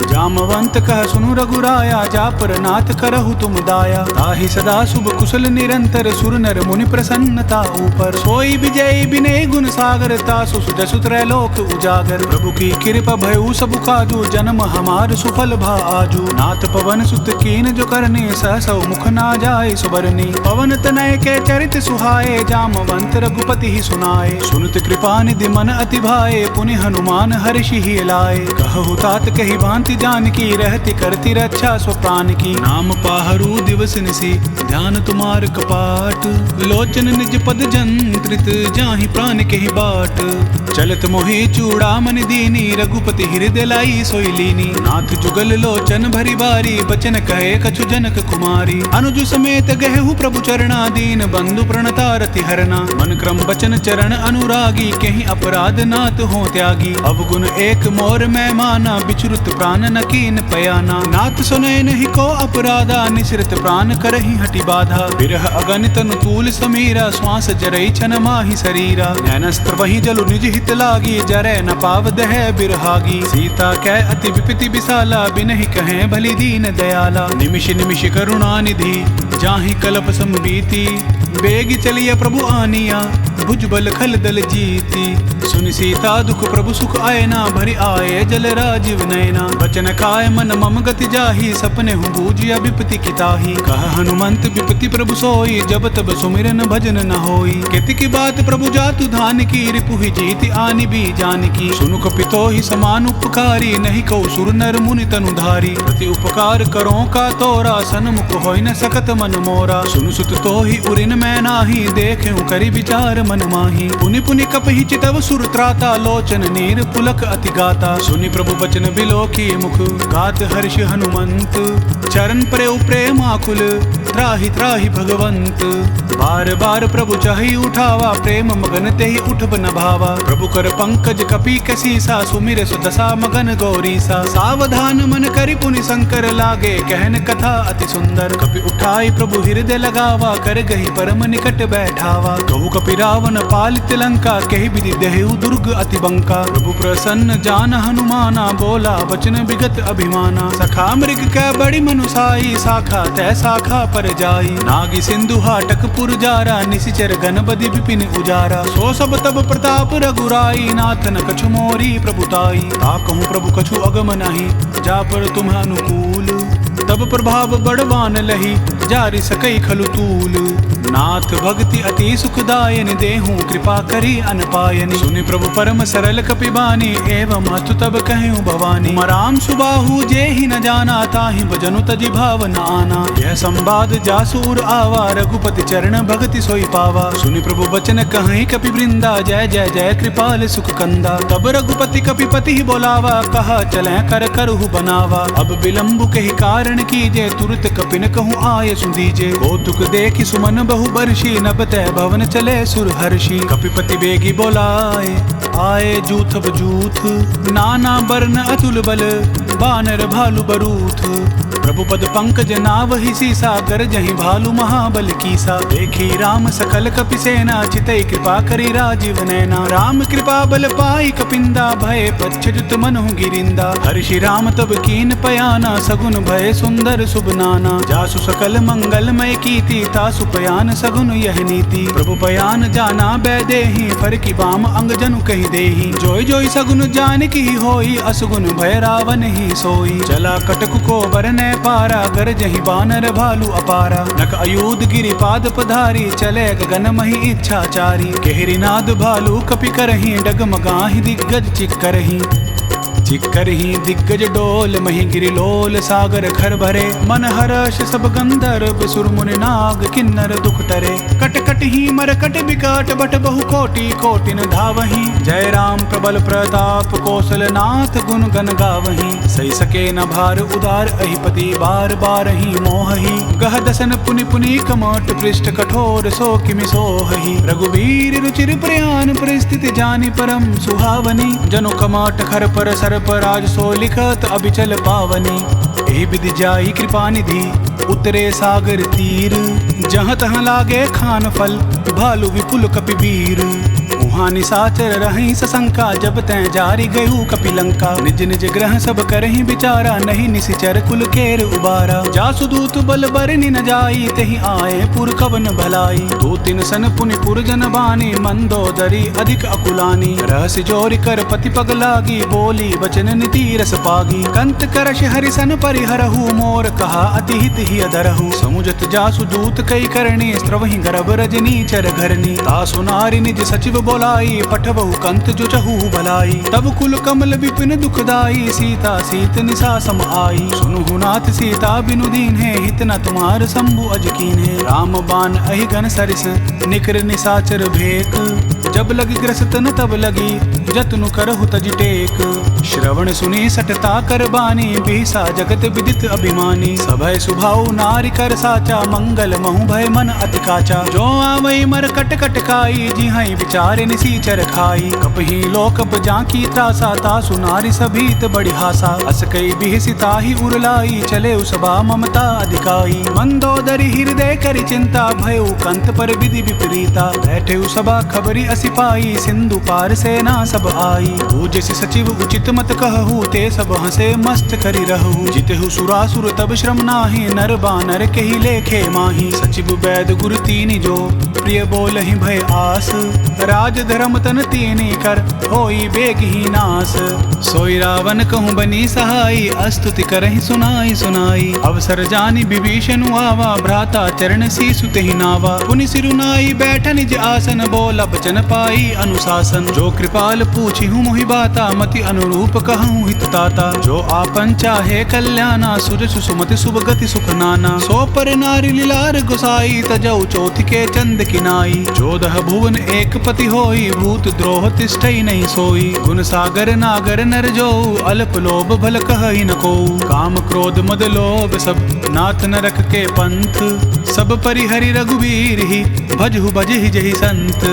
जामवंत कह सुनु रघुराया, जा पर नाथ करहु तुम दाया। ताहि सदा शुभ कुशल निरंतर, सुर नर मुनि प्रसन्नता ऊपर। सोई विजय विनय गुण सागर, तासु सुजसु त्रैलोक उजागर। प्रभु की कृपा भयउ सब काजू, जन्म हमार सुफल भा आजू। नाथ पवन सुत कीन जो करने, सहसौ मुख ना जाय सुबरनी। पवन तनय के चरित सुहाए, जामवंत रघुपति ही सुनाए। सुनत कृपा निधि मन अति भाए, पुनि हनुमान हर्षि ही लाए। कहु तात कही भांति जानकी, रहती करती रक्षा स्व प्राण की। नाम पाहरु दिवस निसी, ध्यान तुम्हार कपाट। लोचन निज पद जंत्रित, जाहि प्राण केहि बाट। चलत मोहि चूड़ामणि दीनी, रघुपति हृदय लाई सोई लीनी। नाथ जुगल लोचन भरी बारी, बचन कहे कछु जनक कुमारी। अनुज समेत गहेहु प्रभु चरणा, दीन बंधु प्रणता रति हरना। मन क्रम बचन चरण अनुरागी, कहीं अपराध नाथ हो त्यागी। अवगुण एक मोर मैं माना, बिचुरत प्राण न कीन पयाना। नाथ सुनय नहीं को अपराधा, निसृत प्राण करहि हटि बाधा। बिरह अगणित अनुकूल समीरा, श्वास जरई छन माहि शरीरा। नैनस्त्र वही जलु निज हित लागी, जरै न पाव दह बिरहागी। सीता कै अति विपति विशाला, बिनहि कहें भली दीन दयाला। निमिष निमिष करुणा निधि, जाहि कल्प संबीति। बेग चलिए प्रभु आनिया, भुजबल खल दल जीती। सुनि सीता दुख प्रभु सुख आयना, भरि आए जल राजीव नयना। बचन काय मन मम गति जाही, सपने हूँ बूझिया विपति किताही। कह हनुमंत विपति प्रभु सोई, जब तब सुमिरन भजन न होई। केतिकी बात प्रभु जातु धान की, रिपुहि जीति आनि भी जानकी। सुनु कपितो ही समान उपकारी, नहीं कौ सुर नर मुनि तनुधारी। प्रति उपकार करो का तोरा, सन्मुख होई न सकत मन मोरा। सुनु सुत तो ही उरिन मैं नाही, देखें करि विचार मन माही। पुनि पुनि कपहि चितव सुर त्राता, लोचन नीर पुलक अति गाता। सुनि प्रभु बचन बिलोकी मुख, गात हर्ष हनुमंत। चरण प्रेम प्रेमाकुल, त्राहि त्राहि भगवंत। बार बार प्रभु चाहि उठावा, प्रेम मगन तेहि उठब न भावा। प्रभु कर पंकज कपि कसीसा, सुमिर सुदशा मगन गौरीसा। सावधान मन करि पुनि शंकर, लागे कहन कथा अति सुंदर। कपि उठाई प्रभु हृदय लगावा, कर गही परम निकट बैठावा। कहु कपि रावण पालित लंका, कहि विधि देहु दुर्ग अति बंका। प्रभु प्रसन्न जान हनुमाना, बोला बचन विगत अभिमाना। सखा मृग कै बड़ी मनुसाई, शाखा तै शाखा पर जाई। नागी सिंधु हाटक पुर जारा, निशिचर गणपति विपिन उजारा। सो सब तब प्रताप रघुराई, नाथ न कछु मोरी प्रभुताई। ताकहु प्रभु कछु अगम नहीं, जा पर तुम्ह अनुकूल। तब प्रभाव बड़वान लही, जारि सकई खलु तूल। नाथ भक्ति अति सुखदायनि, देहूँ कृपा करी अनपायनि। सुनि प्रभु परम सरल कपिबानी, एवं अस्तु तब कहूँ भवानी। मराम सुबाहु जे ही न जाना, ताहि भजनु तजि भाव न आना। यह संवाद जासूर आवा, रघुपति चरण भक्ति सोई पावा। सुनि प्रभु बचन कहीं कपि वृंदा, जय जय जय कृपाल सुख कंदा। तब रघुपति कपिपति ही बोलावा, कहा चले कर करहु बनावा। अब विलंबु कही कारण कीजे, तुरत कपिन कहूँ आय सुधीजे। कौतुक देखि सुमन बहु बरसी नबते भवन चले सुर हर्षि। कपिपति बेगी बोलाए आए जूथब जूथ, नाना बरन अतुल बल बानर भालु बरूथ। प्रभु पद पंकज नावहि सीसा, गरजहि भालु महाबल कीसा। देखी राम सकल कपि सेना, चितई कृपा करी राजीव नैना। राम कृपा बल पाई कपिंदा, भय पच्छजुत मनहु गिरिंदा। हर्षि राम तब कीन पयाना, सगुन भय सुंदर शुभ नाना। जासु सकल मंगलमय कीति, तासु पयान सगुन यह नीति। प्रभु पयान जाना बैदेहि, फर की बाम अंग जनु कहि देहि। जोई जोई सगुन जानकी होई, असगुन भय रावण ही सोई। चला कटक को बरनै पारा, गरजहि बानर भालु अपारा। नक अयूध गिरिपाद पधारी, चले गगन महि इच्छाचारी। केहरि नाद भालु कपि करहि, डगमगाहि दिग्गज चिक्करहि। चिक्करहि दिग्गज डोल, महि गिरिलोल सागर खर भरे। मन हर्ष सब गंधर्व, सुर मुनि नाग किन्नर दुख टरे। कट कट ही मरकट बिकट, बट बहु कोटि कोटिन धावहि। जय राम प्रबल प्रताप, कौशल नाथ गुण गण गावहि। सही सके न भार उदार, अहिपति बार बार ही मोहहि। गह दसन पुनि पुनि कमट, पृष्ठ कठोर सो किमि सोहहि। रघुवीर रुचिर प्रयान, परिस्थिति जानि परम सुहावनी। जनु कमट खर पर सर पर आज सो लिखत अबिचल पावनी। एहि विधि जाई कृपा निधि, उतरे सागर तीर। जहाँ तहाँ लागे खान फल, भालु विपुल कपिवीर। वहाँ निशाचर रहीं सशंका, जब तैं जारी गयु कपिलंका। निज निज ग्रह सब करहीं विचारा, नहीं निशिचर कुल केर उबारा। जासु दूत बल बरनि न जाई, तेहि आए पुर कवन भलाई। दो तिन सन पुनि पुर जन बानी, मंदोदरी अधिक अकुलानी। रहस्य जोरि कर पति पग लागी, बोली वचन नीति रस पागी। कंत करश हरिसन परिहरहु, मोर कहा अति हित ही अधरहु। समुझत जासु दूत कई करणी, स्त्रवहि गर्भ रजनी चर घरनी। तासु नारी निज सचिव बोलाई, पठबहु कंत जो चहु भलाई। तब कुल कमल विपिन दुखदाई, सीता सीत निशा सम आई। सुनहु नाथ सीता बिनु दीन्हे, हित न तुम्हार शंभु अज कीन्हे। राम बाण अहि घन सरिस, निकर निशाचर भेक। जब लगी ग्रस्त न तब लगी, जतनु करहु तज टेक। श्रवण सुनी सटता कर बानी, बिहसा जगत विदित अभिमानी। सभय सुभाऊ नारी कर साचा, मंगल महु भय मन अति काचा। जो आवई मर कट कट खाई, जिहाई विचार निसीचर खाई। कपहि लोकप जाकी त्रासा, तासु नारी सभीत बड़ी हासा। अस कई बिहसिता ही उरलाई, चले उसबा ममता अधिकाई। मंदोदरी हृदय करि चिंता, भयउ कंत पर विधि विपरीता। बैठे उसबा खबरी असिपाई, सिंधु पार सेना सब आई। पूजसि सचिव उचित मत कहु, ते सब हंसे मस्त करि रहु। जितहु सुरासुर तब श्रम नाही, नर बानर केहि लेखे माही। सचिव वैद गुरु तीनि जो, प्रिय बोलहि भय आस। राज धर्म तन तीनि कर, होई बेग ही नास। सोई रावण कहूँ बनी सहाई, स्तुति करहि सुनाई सुनाई। अवसर जानि विभीषण आवा, भ्राता चरण सीसु तेहि नावा। पुनि सिरुनाई बैठ निज आसन, बोला बचन पाई अनुशासन। जो कृपाल पूछि हूँ मोहि बाता, मति अनुरूप कहूँ हित ताता। जो आपन चाहे कल्याणा, सुजसु सुमति शुभ गति सुख नाना। सो पर नारी लीलार गोसाई, तजौ चौथ के चंद किनाई। चौदह भुवन एक पति होई, भूत द्रोह तिष्ठई नहीं सोई। गुण सागर नागर नर जो, अल्प लोभ भल कहहि न को। काम क्रोध मद लोभ सब, नाथ नरक के पंथ। सब परिहरि रघुवीर ही, भजहु भजहि जहि संत।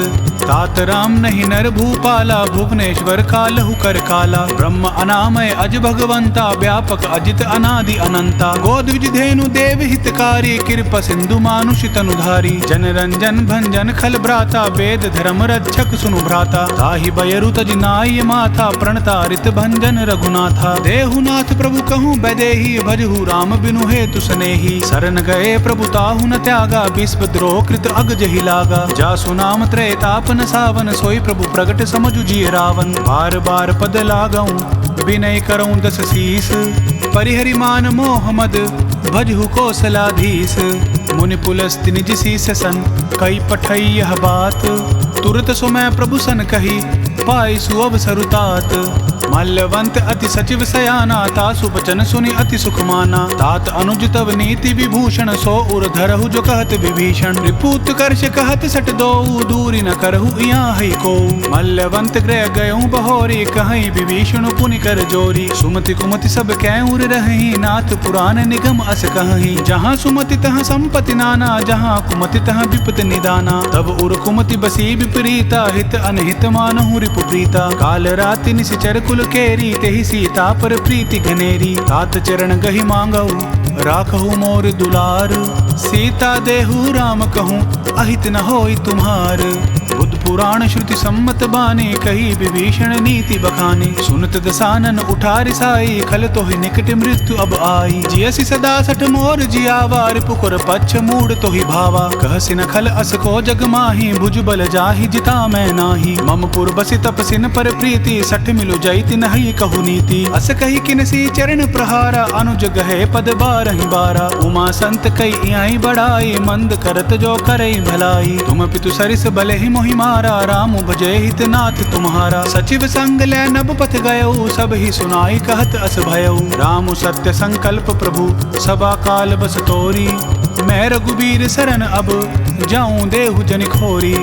तात राम नहीं नर भूपाला, भुवनेश्वर कालहु कर काला। ब्रह्म अनामय अज भगवंता, व्यापक अजित अनादि अनंता। गोद्विज धेनु देव हितकारी, कृपा सिंधु मानुष तनुधारी। जन रंजन भंजन खल भ्राता, वेद धर्म रक्षक सुनु भ्राता। ताहि बयरु तज नाय माथा, प्रणतारित भंजन रघुनाथा। देहुनाथ प्रभु कहूँ बैदेही, भजहु राम बिनु हेतु सनेही। शरण गए प्रभु ताहु न त्यागा, विश्व द्रोह कृत अग जहि लागा। जासु नाम त्रैताप न सावन, सोई प्रभु प्रगट समझु जिय रावण। बार बार पद लागऊं, विनय करऊं दस शीस। परिहरि मान मोह मद, भजहु कौशलाधीश। मुनि पुलस्ति निज शीस सन, कई पठई यह बात। तुरत सो मैं प्रभु सन कही, पाई सुअवसरु तात। मल्लवंत अति सचिव सयाना, तासु बचन सुनि अति सुख माना। तात अनुज तव नीति विभूषण, सो उर धरहु जो कहत विभीषण। रिपुत कर्ष कहत सट दोऊ, दूरी न करहु यहाँ है को। मल्लवंत गृह गयऊँ बहोरी, कहीं विभीषण पुनि कर जोरी। सुमति कुमति सब कैउर रही, नाथ पुराण निगम अस कहीं। जहाँ सुमति तहाँ संपत्ति नाना, जहाँ कुमति तहाँ विपत निदाना। तब उर कुमति बसी विपरीता, हित अनहित मानहु रिपु प्रीता। काल राति निशिचर कुल केरी, तेहि सीता पर प्रीति घनेरी। तात चरण गहि मांगऊ, राखहु मोर दुलार। सीता देहु राम कहूँ, अहित न होई तुम्हार। बुद्ध पुराण श्रुति सम्मत बानी, कही विभीषण नीति बखानी। सुनत दसानन उठा रिसाई, खल तोहि निकट मृत्यु अब आई। जियसि सदा सठ मोर जियावा, रिपुकुर पच्छ मूड तोहि भावा। कहसि न खल अस को जग माही, भुज बल जाहि जिता मैं नाही। मम पुर बसि तपसिन पर प्रीति, सठ मिलु जैति नहीं कहु नीति। अस कही किनसी चरण प्रहारा, अनुज गहे पद बारहि बारा। उमा संत कई आई बढ़ाई, मंद करत जो करई भलाई। तुम पितु सरिस बले ही मोहि मारा, राम भजे हित नाथ तुम्हारा। सचिव संग लै नभ पथ गयऊ, सब ही सुनाई कहत अस भयऊ। राम सत्य संकल्प प्रभु, सबा काल बस तोरी। मैं रघुबीर शरण अब, जाऊं देहु जनि खोरी।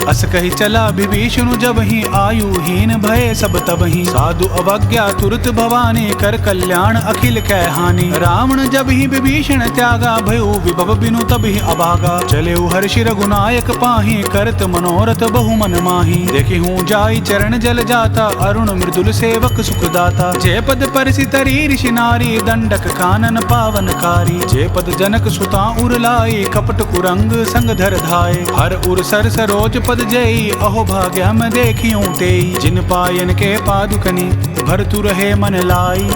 अस कही चला विभीषण, जब ही आयुहीन भय सब तब ही। साधु अवज्ञा तुरत भवानी, कर कल्याण अखिल कै हानि। रावण जब ही विभीषण त्यागा, भयो विभव बिनु तब ही अभागा। चले हर्षि रघुनायक पाही, करत मनोरथ बहु मन माही। देखी हूँ जाई चरण जल जाता, अरुण मृदुल सेवक सुखदाता। जे पद परसि तरी ऋषि नारी, दंडक कानन पावनकारी। जे पद जनक सुता उर लाई, कपट कुरंग संग धर धाये। हर उर सर सरोज पद जई, अहो भाग्य मैं देखियूं तेई। जिन पायन के पादुकनी, भरतु रहे मन लाई।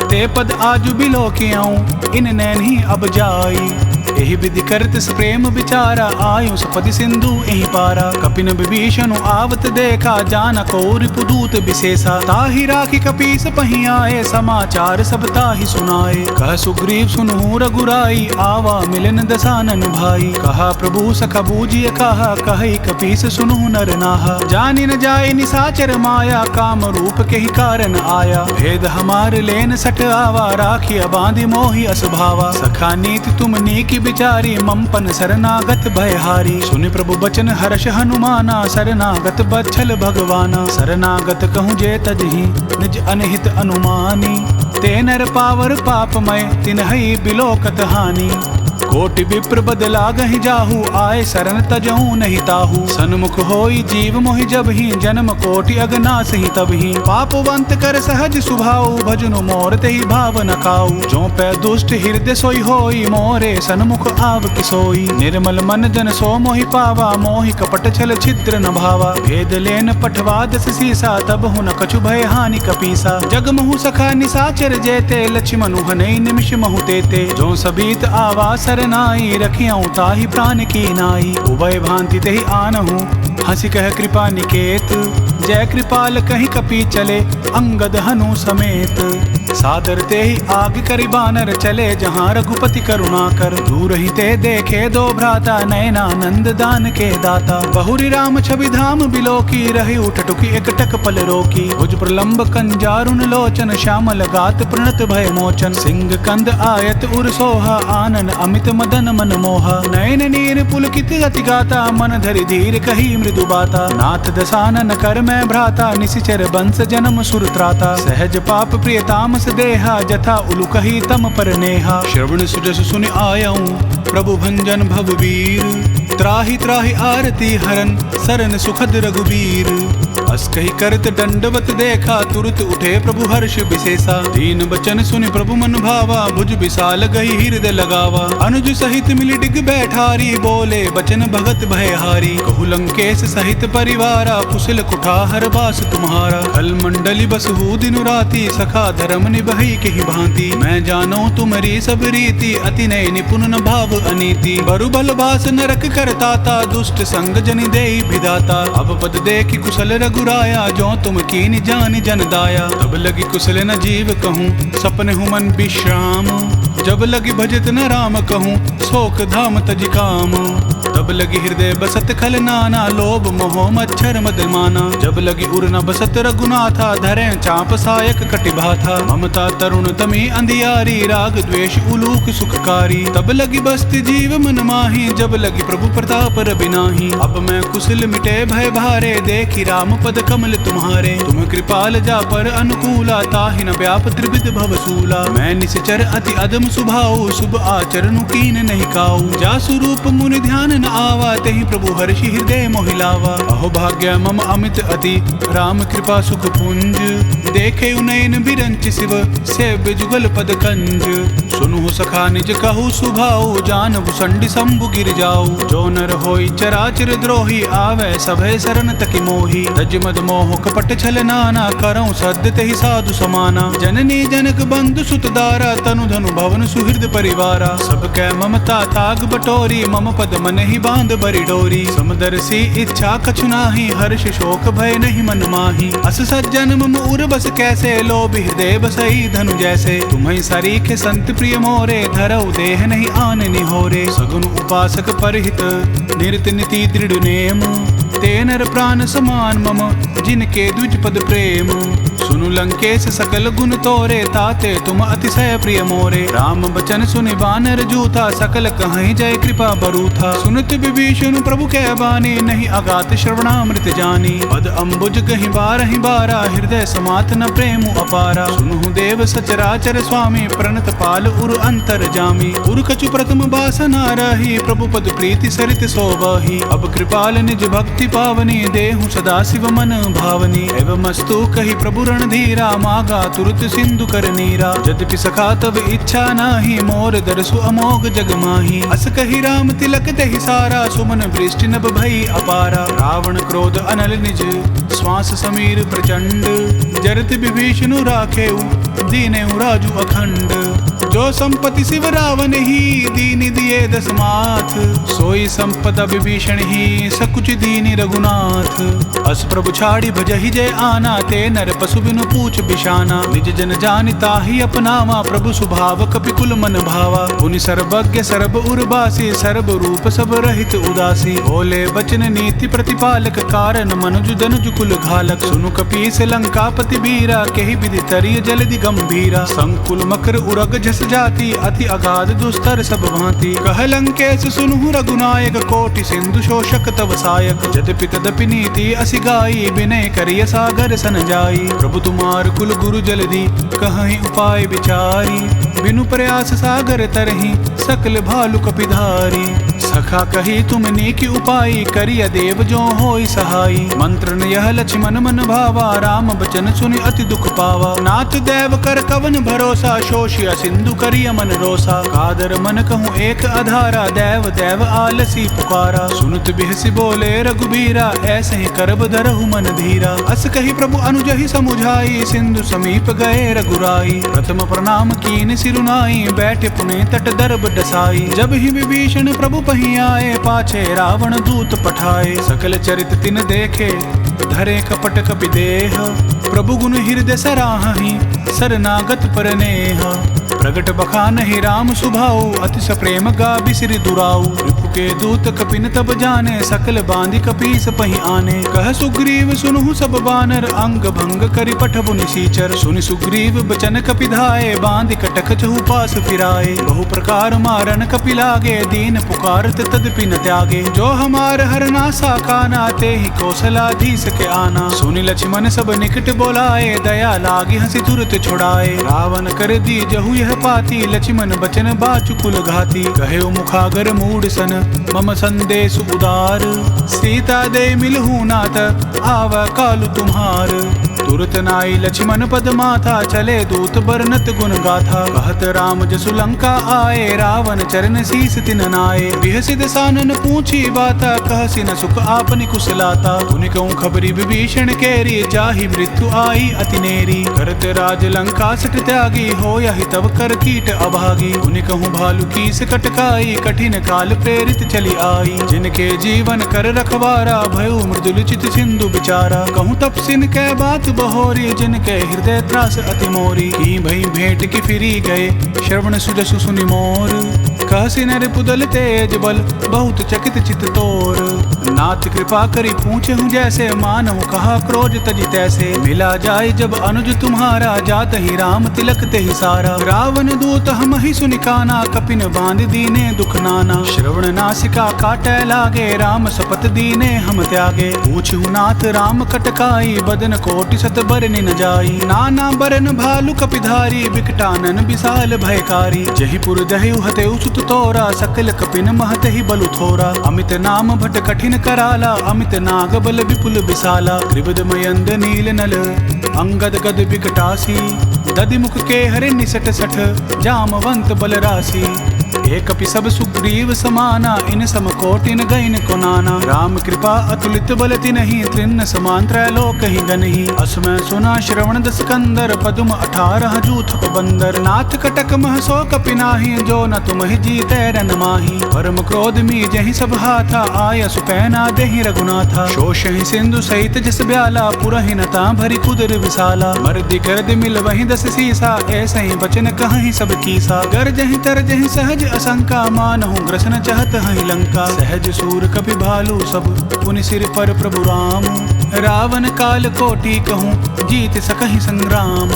ते पद आजु बिलो कियाऊं, इन नैन ही अब जाई। एहि विधि करत प्रेम विचारा, आयु सपदि सिंधु एहि पारा। कपिन विभीषण आवत देखा, जान को रिपुदूत विशेषा। ताहि राखी कपीस पहि आए, समाचार सब ताहि सुनाए। कह सुग्रीव सुनहु रघुराई, आवा मिलन दसानन भाई। कहा प्रभु सखा बूझिय कहा, कहि कपीस सुनहु नर नाहा। जानि न जाय निसाचर माया, काम रूप के ही कारण आया। भेद हमार लेन सठ आवा, राखिया बांधि मोहि असभावा। सखा नीति तुम नीकी विचारी, ममपन शरणागत भयहारी। सुनि प्रभु बचन हर्ष हनुमाना, शरणागत बच्छल भगवाना। शरणागत कहूँ जे तजहि, निज अनहित अनुमानी। ते नर पावर पापमय, तिनहि बिलोकत हानि। कोटि विप्र बदला गहि जाहू, आए शरण तजहू नहीं ताहू। सन्मुख होई जीव मोहि जब ही, जन्म कोटि अगनास ही तब ही। पापवंत कर सहज सुभाऊ, भजनु मोर तेहि भाव न काऊ। जो पै दुष्ट हृदय सोई होई, मोरे सन्मुख आव किसोई। निर्मल मन जन सो मोहि पावा, मोहि कपट छल छिद्र न भावा। भेद लेन पठवा दस सीसा, तब हु न कछु भय हानि कपीसा। जग महु सखा निसाचर जेते, लक्ष्मणु हनई निमिष महु तेते। जो सबीत आवा नाई, रखियाऊं ताहि प्राण की नाई। उभय भांति तेहि आनहु, हंसी कह कृपा निकेत। जय कृपाल कहीं कपी चले, अंगद हनु समेत। सादर ते ही आग करि बानर, चले जहाँ रघुपति करुणा कर। दूर ही ते देखे दो भ्राता, नयनानंद दान के दाता। बहुरी राम छवि धाम बिलोकी, रही उठटुकी एकटक पल रोकी। भुज प्रलंब कंजारुन लोचन, श्यामल गात प्रणत भय मोचन। सिंह कंद आयत उर सोहा, आनन अमित मदन मन मोहा। नयन नीर पुलकित अति गाता, मन धरि धीर कही मृदु बाता। नाथ दसानन कर मैं भ्राता, निशिचर बंस जन्म सुर त्राता। सहज पाप प्रिय तामस देहा, जथा उलु कही तम पर नेहा। श्रवण सुजस सुनि आयऊं, प्रभु भंजन भववीर। त्राहि त्राहि आरती हरन, सरन सुखद रघुबीर। अस कही करत दंडवत देखा, तुरत उठे प्रभु हर्ष विशेषा। दीन बचन सुनि प्रभु मन भावा, भुज विशाल गई हृदय लगावा। अनुज सहित मिली डिग बैठारी, बोले बचन भगत भयहारी। कहु लंकेश सहित परिवारा, कुशल कुठार बास तुम्हारा। कल मंडली बसहु दिनु राति, सखा धर्म निभई केहि भांति। मैं जानो तुमरी सब रीति, अति नय निपुण न भाव अनीति। बरु बल बास नरक करताता, दुष्ट संग जनि देई विधाता। अब पद देखि कुशल रघुराया, जो तुम कीनि जानि जन दाया। तब लगी कुशल न जीव कहूँ, सपने हूँ मन विश्राम। जब लगी भजत न राम कहूँ, शोक धाम तज काम। तब तब लगी हृदय बसत खल नाना, लोभ मोह मच्छर मद माना। जब लगी उर न बसत रघुनाथा, धरे चाप सायक कटिभा था। ममता तरुण तमी अंधियारी, राग द्वेष उलूक सुखकारी। तब लगी बसती जीव मन माही, जब लगी प्रभु प्रताप रबिनाही। अब मैं कुशल मिटे भय भारे, देखी राम पद कमल तुम्हारे। तुम कृपाल जा पर अनुकूला, ताहि न व्याप त्रिविध भवसूला। मैं निश्चर अति अदम सुभाऊ, शुभ आचरण कीन नहीं काऊ। जा स्वरूप मुनि ध्यान न आवा, तेहि प्रभु हर्षि हृदय मोहिलावा। अहो भाग्य मम अमित अति, राम कृपा सुख पुंज। देखे उनयन बिरंच शिव, सेव्य जुगल पद कंज। सुनु सखा निज कहु सुभाऊ, जान भुसंडि शंभु गिर जाऊ। जो नर होई चराचर द्रोही, आवे सभय शरण तकि मोही। तज मद मोह कपट छल नाना, करऊं सद्य तेहि साधु समाना। जननी जनक बंधु सुत दारा, तनु धनु भवन सुहृद परिवारा। सब कै ममता ताग बटोरी, मम पद मन ही बांध बरी डोरी। समदर्शी इच्छा कछु नाही, हर्ष शोक भय नहीं मन माही। अस सज्जन मम उर बस कैसे, लोभ हृदय बसई धनु जैसे। तुम्हि सरीखे संत प्रिय मोरे, धरऊ देह नहीं आन निहोरे। सगुन उपासक परहित, निरत नीति दृढ़ नेम। ते नर प्राण समान मम, जिनके द्विज पद प्रेम। सुनु लंकेश सकल गुण तोरे, ताते तुम अतिशय प्रिय मोरे। राम बचन सुनि बानर जूथा, सकल कहीं जय कृपा बरूथा। सुनत विभीषण प्रभु कै बानी, नहीं अगात श्रवणामृत जानी। पद अम्बुज कहीं बारहि बारा, हृदय समात न प्रेम अपारा। सुनु देव सचराचर स्वामी, प्रणत पाल उर अंतर जामी। उर कछु प्रथम बासना रही, प्रभु पद प्रीति सरित सोबही। अब कृपाल निज भक्ति पावनी, देहु सदा शिव मन भावनी। एवं मस्तु कही प्रभु धीरा, मागा तुरत सिंधु कर नीरा। यद्यपि सखा तब इच्छा नाही, मोर दरसु अमोघ जग माही। अस कही राम तिलक दहि सारा, सुमन वृष्टि नभ भई अपारा। रावण क्रोध अनल निज, श्वास समीर प्रचंड। जरत विभीषण राखेउ, दीनेउ राजु अखंड। जो संपत्ति शिव रावण ही, दीन दिए दस माथ। सोई संपदा विभीषण ही, सकुच दीनि रघुनाथ। अस प्रभु छाड़ी भजहि जय आना, ते नर पशु बिनु पूछ बिशाना। निज जन जानिता ही अपनावा, प्रभु स्वभाव कपिकुल मन भावा। पुनि सर्वज्ञ सर्व उर्वासी, सर्व रूप सब रहित उदासी। बोले बचन नीति प्रतिपालक, कारण मनुज दनुज कुल घालक। सुनु कपीस लंकापति बीरा, केहि विधि तरिय जलधि गंभीरा। संकुल मकर उरग झस जाति, अति अगाध दुस्तर सब भांति। कह लंकेश सुनु रघुनायक, कोटि सिंधु शोषक तव सायक। यद्यपि तदपि नीति असि गाई, विनय करिय सागर सन जाई। प्रभु तुम्हार कुल गुरु जलधि, कहीं उपाय विचारी। बिनु प्रयास सागर तरही, सकल भालु कपिधारी। सखा कही तुम नीकी उपाय, करिय देव जो होई सहाई। मंत्र न यह लक्ष्मण मन भावा, राम बचन सुनि अति दुख पावा। नाथ देव कर कवन भरोसा, शोषिया सिंधु करिय मन रोसा। कादर मन कहूँ एक अधारा, देव देव आलसी पुकारा। सुनत बिहसी बोले रघुबीरा, ऐसे ही करब धरहु मन धीरा। अस कही प्रभु अनुजहि समुझाई, सिंधु समीप गए रघुराई। प्रथम प्रणाम कीन सिरुनाई, बैठे पुने तट दर्ब डसाई। जब ही विभीषण प्रभु पही आए, पाछे रावण दूत पठाए। सकल चरित तिन देखे, धरे कपट कपि देह। प्रभु गुण हृदय सराहि, शरणागत पर नेह। प्रगट बखानहि राम सुभाऊ, अतिश प्रेम गाबि सिर दुराऊ। रिपु के दूत कपिन तब जाने, सकल बांधि कपीस पहि आने। कह सुग्रीव सुनहु सब बानर, अंग भंग करि पठबु निसीचर। सुनि सुग्रीव बचन कपि धाये, बांधि कटक चहु पास फिराए। बहु प्रकार मारन कपि लागे, दीन पुकारत तदपि न त्यागे। जो हमार हरनासा काना, ते ही कौशलाधीश के आना। सुनि लक्ष्मण सब निकट बोलाए, दया लागी हंसी तुरत छुड़ाए। रावण कर दी जहु यह पाती, लक्ष्मण बचन बाचुकुल घाती। कहे मुखागर मूड सन, मम संदेश उदार। सीता दे मिलहु नाथ, आव कालु तुम्हार। तुरत नाई लक्ष्मण पद माथा, चले दूत बरनत गुण गाथा। कहत राम जसु लंका आए, रावण चरण शीस तिन नाये। बिहसिद सानन पूछी बाता, कहसी न सुख आपनि कुशलाता। पुनि कहूँ खबरी विभीषण केरी, जाहि मृत्यु आई अति नेरी। करत राज लंका सट त्यागी, हो यहि तब कर कीट अभागी। पुनि कहूँ भालु कीस कटकाई, कठिन काल प्रेरित चली आई। जिनके जीवन कर रखवारा, भयउ मृदुल चित सिंधु बिचारा। कहूँ तपसिन कै बात होरी, जिनके हृदय त्रास अति मोरी। की भई भेंट की फिरी गए, श्रवण सुजसु सुनि मोर। कहसी नर पुदल तेज बल, बहुत चकित चित तोर। नाथ कृपा करी पूछे हूँ जैसे, मानहु कहा क्रोध तजी तैसे। मिला जाय जब अनुज तुम्हारा, जात ही राम तिलक ते ही सारा। रावण दूत हम ही सुनि काना, कपिन बांध दीने दुख नाना। श्रवण नासिका काटै लागे, राम सपत दीने हम त्यागे। पूछहु नाथ राम कटकाई, बदन कोटि सत बरनि न जाई। नाना बरन भालु कपिधारी, बिकटानन विशाल भयकारी। जहि पुर दहु हतेउ सुत तोरा, सकल कपिन महत ही बलु थोरा। अमित नाम भट कठिन कराला, अमित नाग बल विपुल विशाला। त्रिविध मयंद नील नल, अंगद गद विकटासी। दधिमुख के हरे निसट सठ, जामवंत बल राशि। एक कपि सब सुग्रीव समाना, इन सम कोटिन गइन को नाना। राम कृपा अतुलित बल तिन्हि, त्रिन्न समान त्रैलोक ही गनहि। असमय सुना श्रवण दस कंदर, पदुम 18 जूथ बंदर। नाथ कटक मह सो कपि नाहि, जो न तुमहि जीतै रन माहि। परम क्रोध मी जहि सब हाथा, आय सुपैना देहि रघुनाथा। शोषहि सिंधु सहित जस ब्याला, पुरहि नता भरि कुदर विशाला। मर्दि गर्द मिल वहि 10 सीसा, ऐसे ही बचन कहहि सब कीसा। गरजहि तरजहि सहज असंका, मानहु ग्रसन चहत हहि लंका। सहज सूर कपि भालू सब, पुनि सिर पर प्रभु राम। रावण काल कोटि कहूँ, जीत सकहि संग्राम।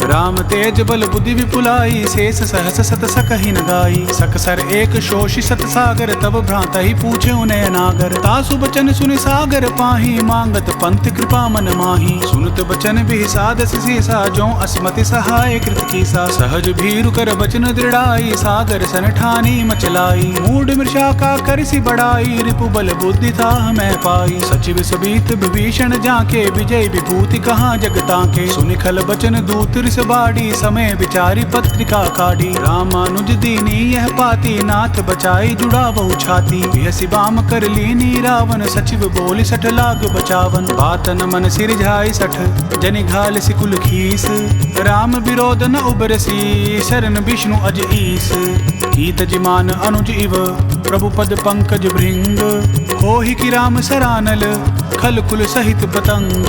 राम तेज बल बुद्धि विपुलाई, शेष सहस सत सकहि न गाई। सकसर एक शोषि सत सागर, तब भ्राता ही पूछे उन्हें नागर। तासु बचन सुनि सागर पाही, मांगत पंथ कृपा मन माही। सुनत बचन बिसाद सीसा, जो असमति सहाय कृत कीसा। सहज भीरु कर बचन दृढ़ाई, सागर सन ठानी मचलाई। मूढ़ मृषा का करसी बढ़ाई, रिपु बल बुद्धि था मैं पाई। सचिव सबीत विभीषण जाके, विजय विभूति कहाँ जगताके। सुनि खल बचन दूत रिस बाड़ी, समय विचारी पत्रिका काढ़ी। रामानुज दीनी यह पाती, नाथ बचाई जुड़ा बहु छाती। बिहसी बाम कर लीनी रावण, सचिव बोली 60 लाख बचावन। बातन मन सिरझाई 60, जनि घाल सिकुल खीस। राम विरोध न उबरसी, शरण विष्णु अज ईस। कीत जिमान अनुज इव, प्रभु पद पंकज भृंग। होहि कि राम सरानल, खल कुल सहित पतंग।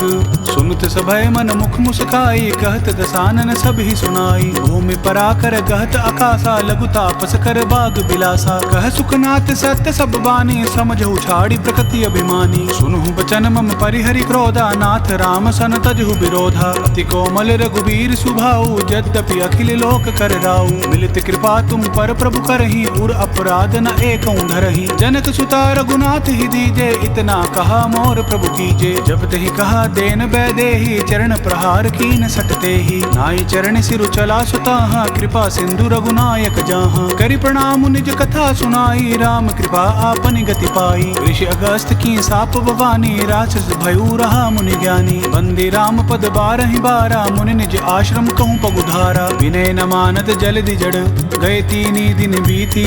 सुनत सभय मन मुख मुस्काई, कहत दसानन सब ही सुनाई। भूमि पराकर गहत आकाशा, लघु तापस कर बाग बिलासा। कह सुखनाथ सत्य सब बानी, समझहु छाड़ी प्रकृति अभिमानी। सुनहु बचन मम परिहरि क्रोधा, नाथ राम सन तजहु विरोधा। अति कोमल रघुवीर सुभाऊ, यद्यपि अखिल लोक कर राऊ। मिलित कृपा तुम पर प्रभु करहि, उर अपराध न एकौ धरहि। जनक सुता रघुनाथ ही दीजे, इतना कहा मोर प्रभु कीजे। जब तहि कहा देन बैदेहि, चरण प्रहार कीन सटते ही। नाई चरण सिरु चला सुताहा, कृपा सिंधु रघुनायक जाहा। करि प्रणाम निज कथा सुनाई, राम कृपा आपनि गति पाई। ऋषि अगस्त की साप बवानी, राक्षस भयउ रहा मुनि ज्ञानी। बंदी राम पद 12 बारा, मुनि निज आश्रम कहूँ पगुधारा। विनय न मानत जलदि जड़, गए 3 दिन बीती।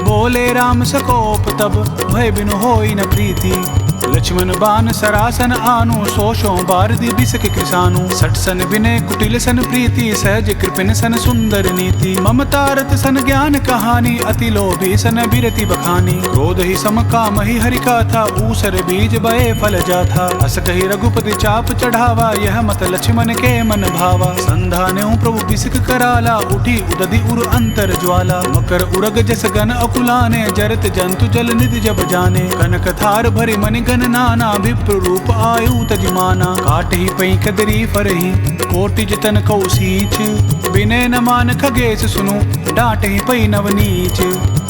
बोले राम सकोप तब, भय बिनु होई न प्रीति। लक्ष्मण बान सरासन आनु, सोशो बारदि बिसक कृसानु। 60 सन विनय कुटिल सन प्रीति, सहज कृपिन सन सुंदर नीति। ममतारत सन ज्ञान कहानी, अति लोभी सन बिरति बखानी। क्रोध ही सम काम ही हरि का था, ऊसर बीज बये फल जाथा। अस कही रघुपति चाप चढ़ावा, यह मत लक्ष्मण के मन भावा। संधान्यों प्रभु बिसक कराला, उठी उदधि उर अंतर ज्वाला। मकर उरग जस गन अकुलाने, जरत जंतु जल निधि जब जाने। कनक थार भरि मनि गन नाना, विप्र रूप आयु तजमाना। काट ही पई कदरी फरही, कोटि जतन कौ सींच। विनय न मान खगेश सुनु, डांट ही पई नवनीच।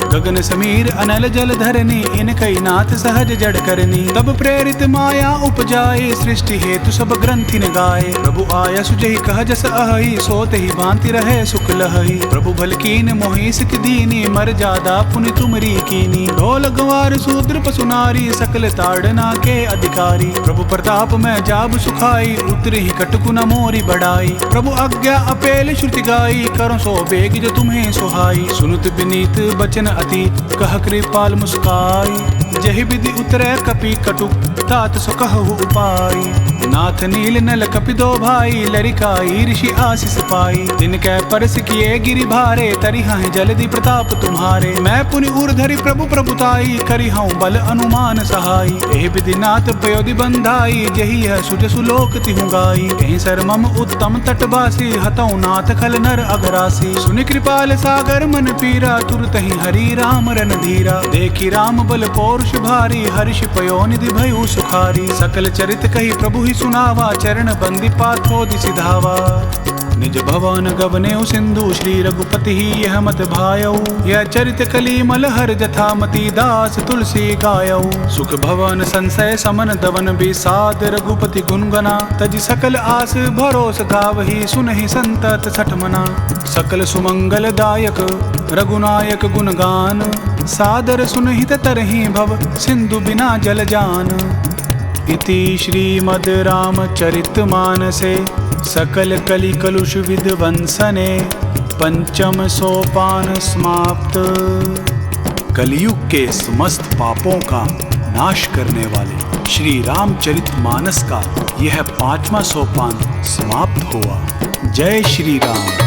गगन समीर अनल जल धरनी, इन कई नाथ सहज जड़ करनी। तब प्रेरित माया उपजाए, सृष्टि हेतु सब ग्रंथि न गाए। प्रभु आया सुजहि कह जस अहि, सोत ही भांति रहे सुख लहहि। प्रभु भल कीन मोहि सिक दीनी, मर जादा पुनि तुमरी कीनी। ढोल गंवार शूद्र पशु नारी, सकल ताड़ना के अधिकारी। प्रभु प्रताप में जाब सुखाई, उतरी ही कटकु न मोरी बढ़ाई। प्रभु आज्ञा अपेल श्रुति गाई, करो सो बेग जो तुम्हें सुहाई। सुनुत विनीत बचन अति, कह कृपाल मुस्काई। जहि विधि उतरे कपि कटुक तात सो कहु उपाय। नाथ नील नल कपि दो भाई लरिकाई ऋषि आशीष पाई। तिनकै परस किए गिरि भारे तरिहं जलधि प्रताप तुम्हारे। मैं पुनि उर्धरि प्रभु प्रभुताई करिहं बल अनुमान सहाई। एहि विधि नाथ पयोधि बंधाई जहि यह सुजसु लोक तिहु गाई। एहि सर मम उत्तम तटवासी हतौ नाथ खल नर अघरासी। सुनि कृपाल सागर मन पीरा तुरतहि हरि राम रन धीरा। देखि राम बल पौरुष भारी हर्ष पयोनिधि भयउ सुखारी। सकल चरित कहि प्रभु ही सुनावा चरण बंदी पाथोदि सिधावा। निज भवन गवनेउ सिंधु श्री रघुपति ही यह मत भायऊ। यह चरित कली मलहर जथा मति दास तुलसी गायऊ। सुख भवन संशय समन दवन विषाद रघुपति गुणगना। तज सकल आस भरोस गावही सुनहि संतत सठमना। सकल सुमंगल दायक रघुनायक गुणगान। सादर सुनहित तरहि भव सिंधु बिना जल जान। इति श्रीमद् रामचरितमानसे सकल कलि कलुष विध्वंसने पंचम सोपान समाप्त। कलयुग के समस्त पापों का नाश करने वाले श्री रामचरितमानस का यह 5वां सोपान समाप्त हुआ। जय श्री राम।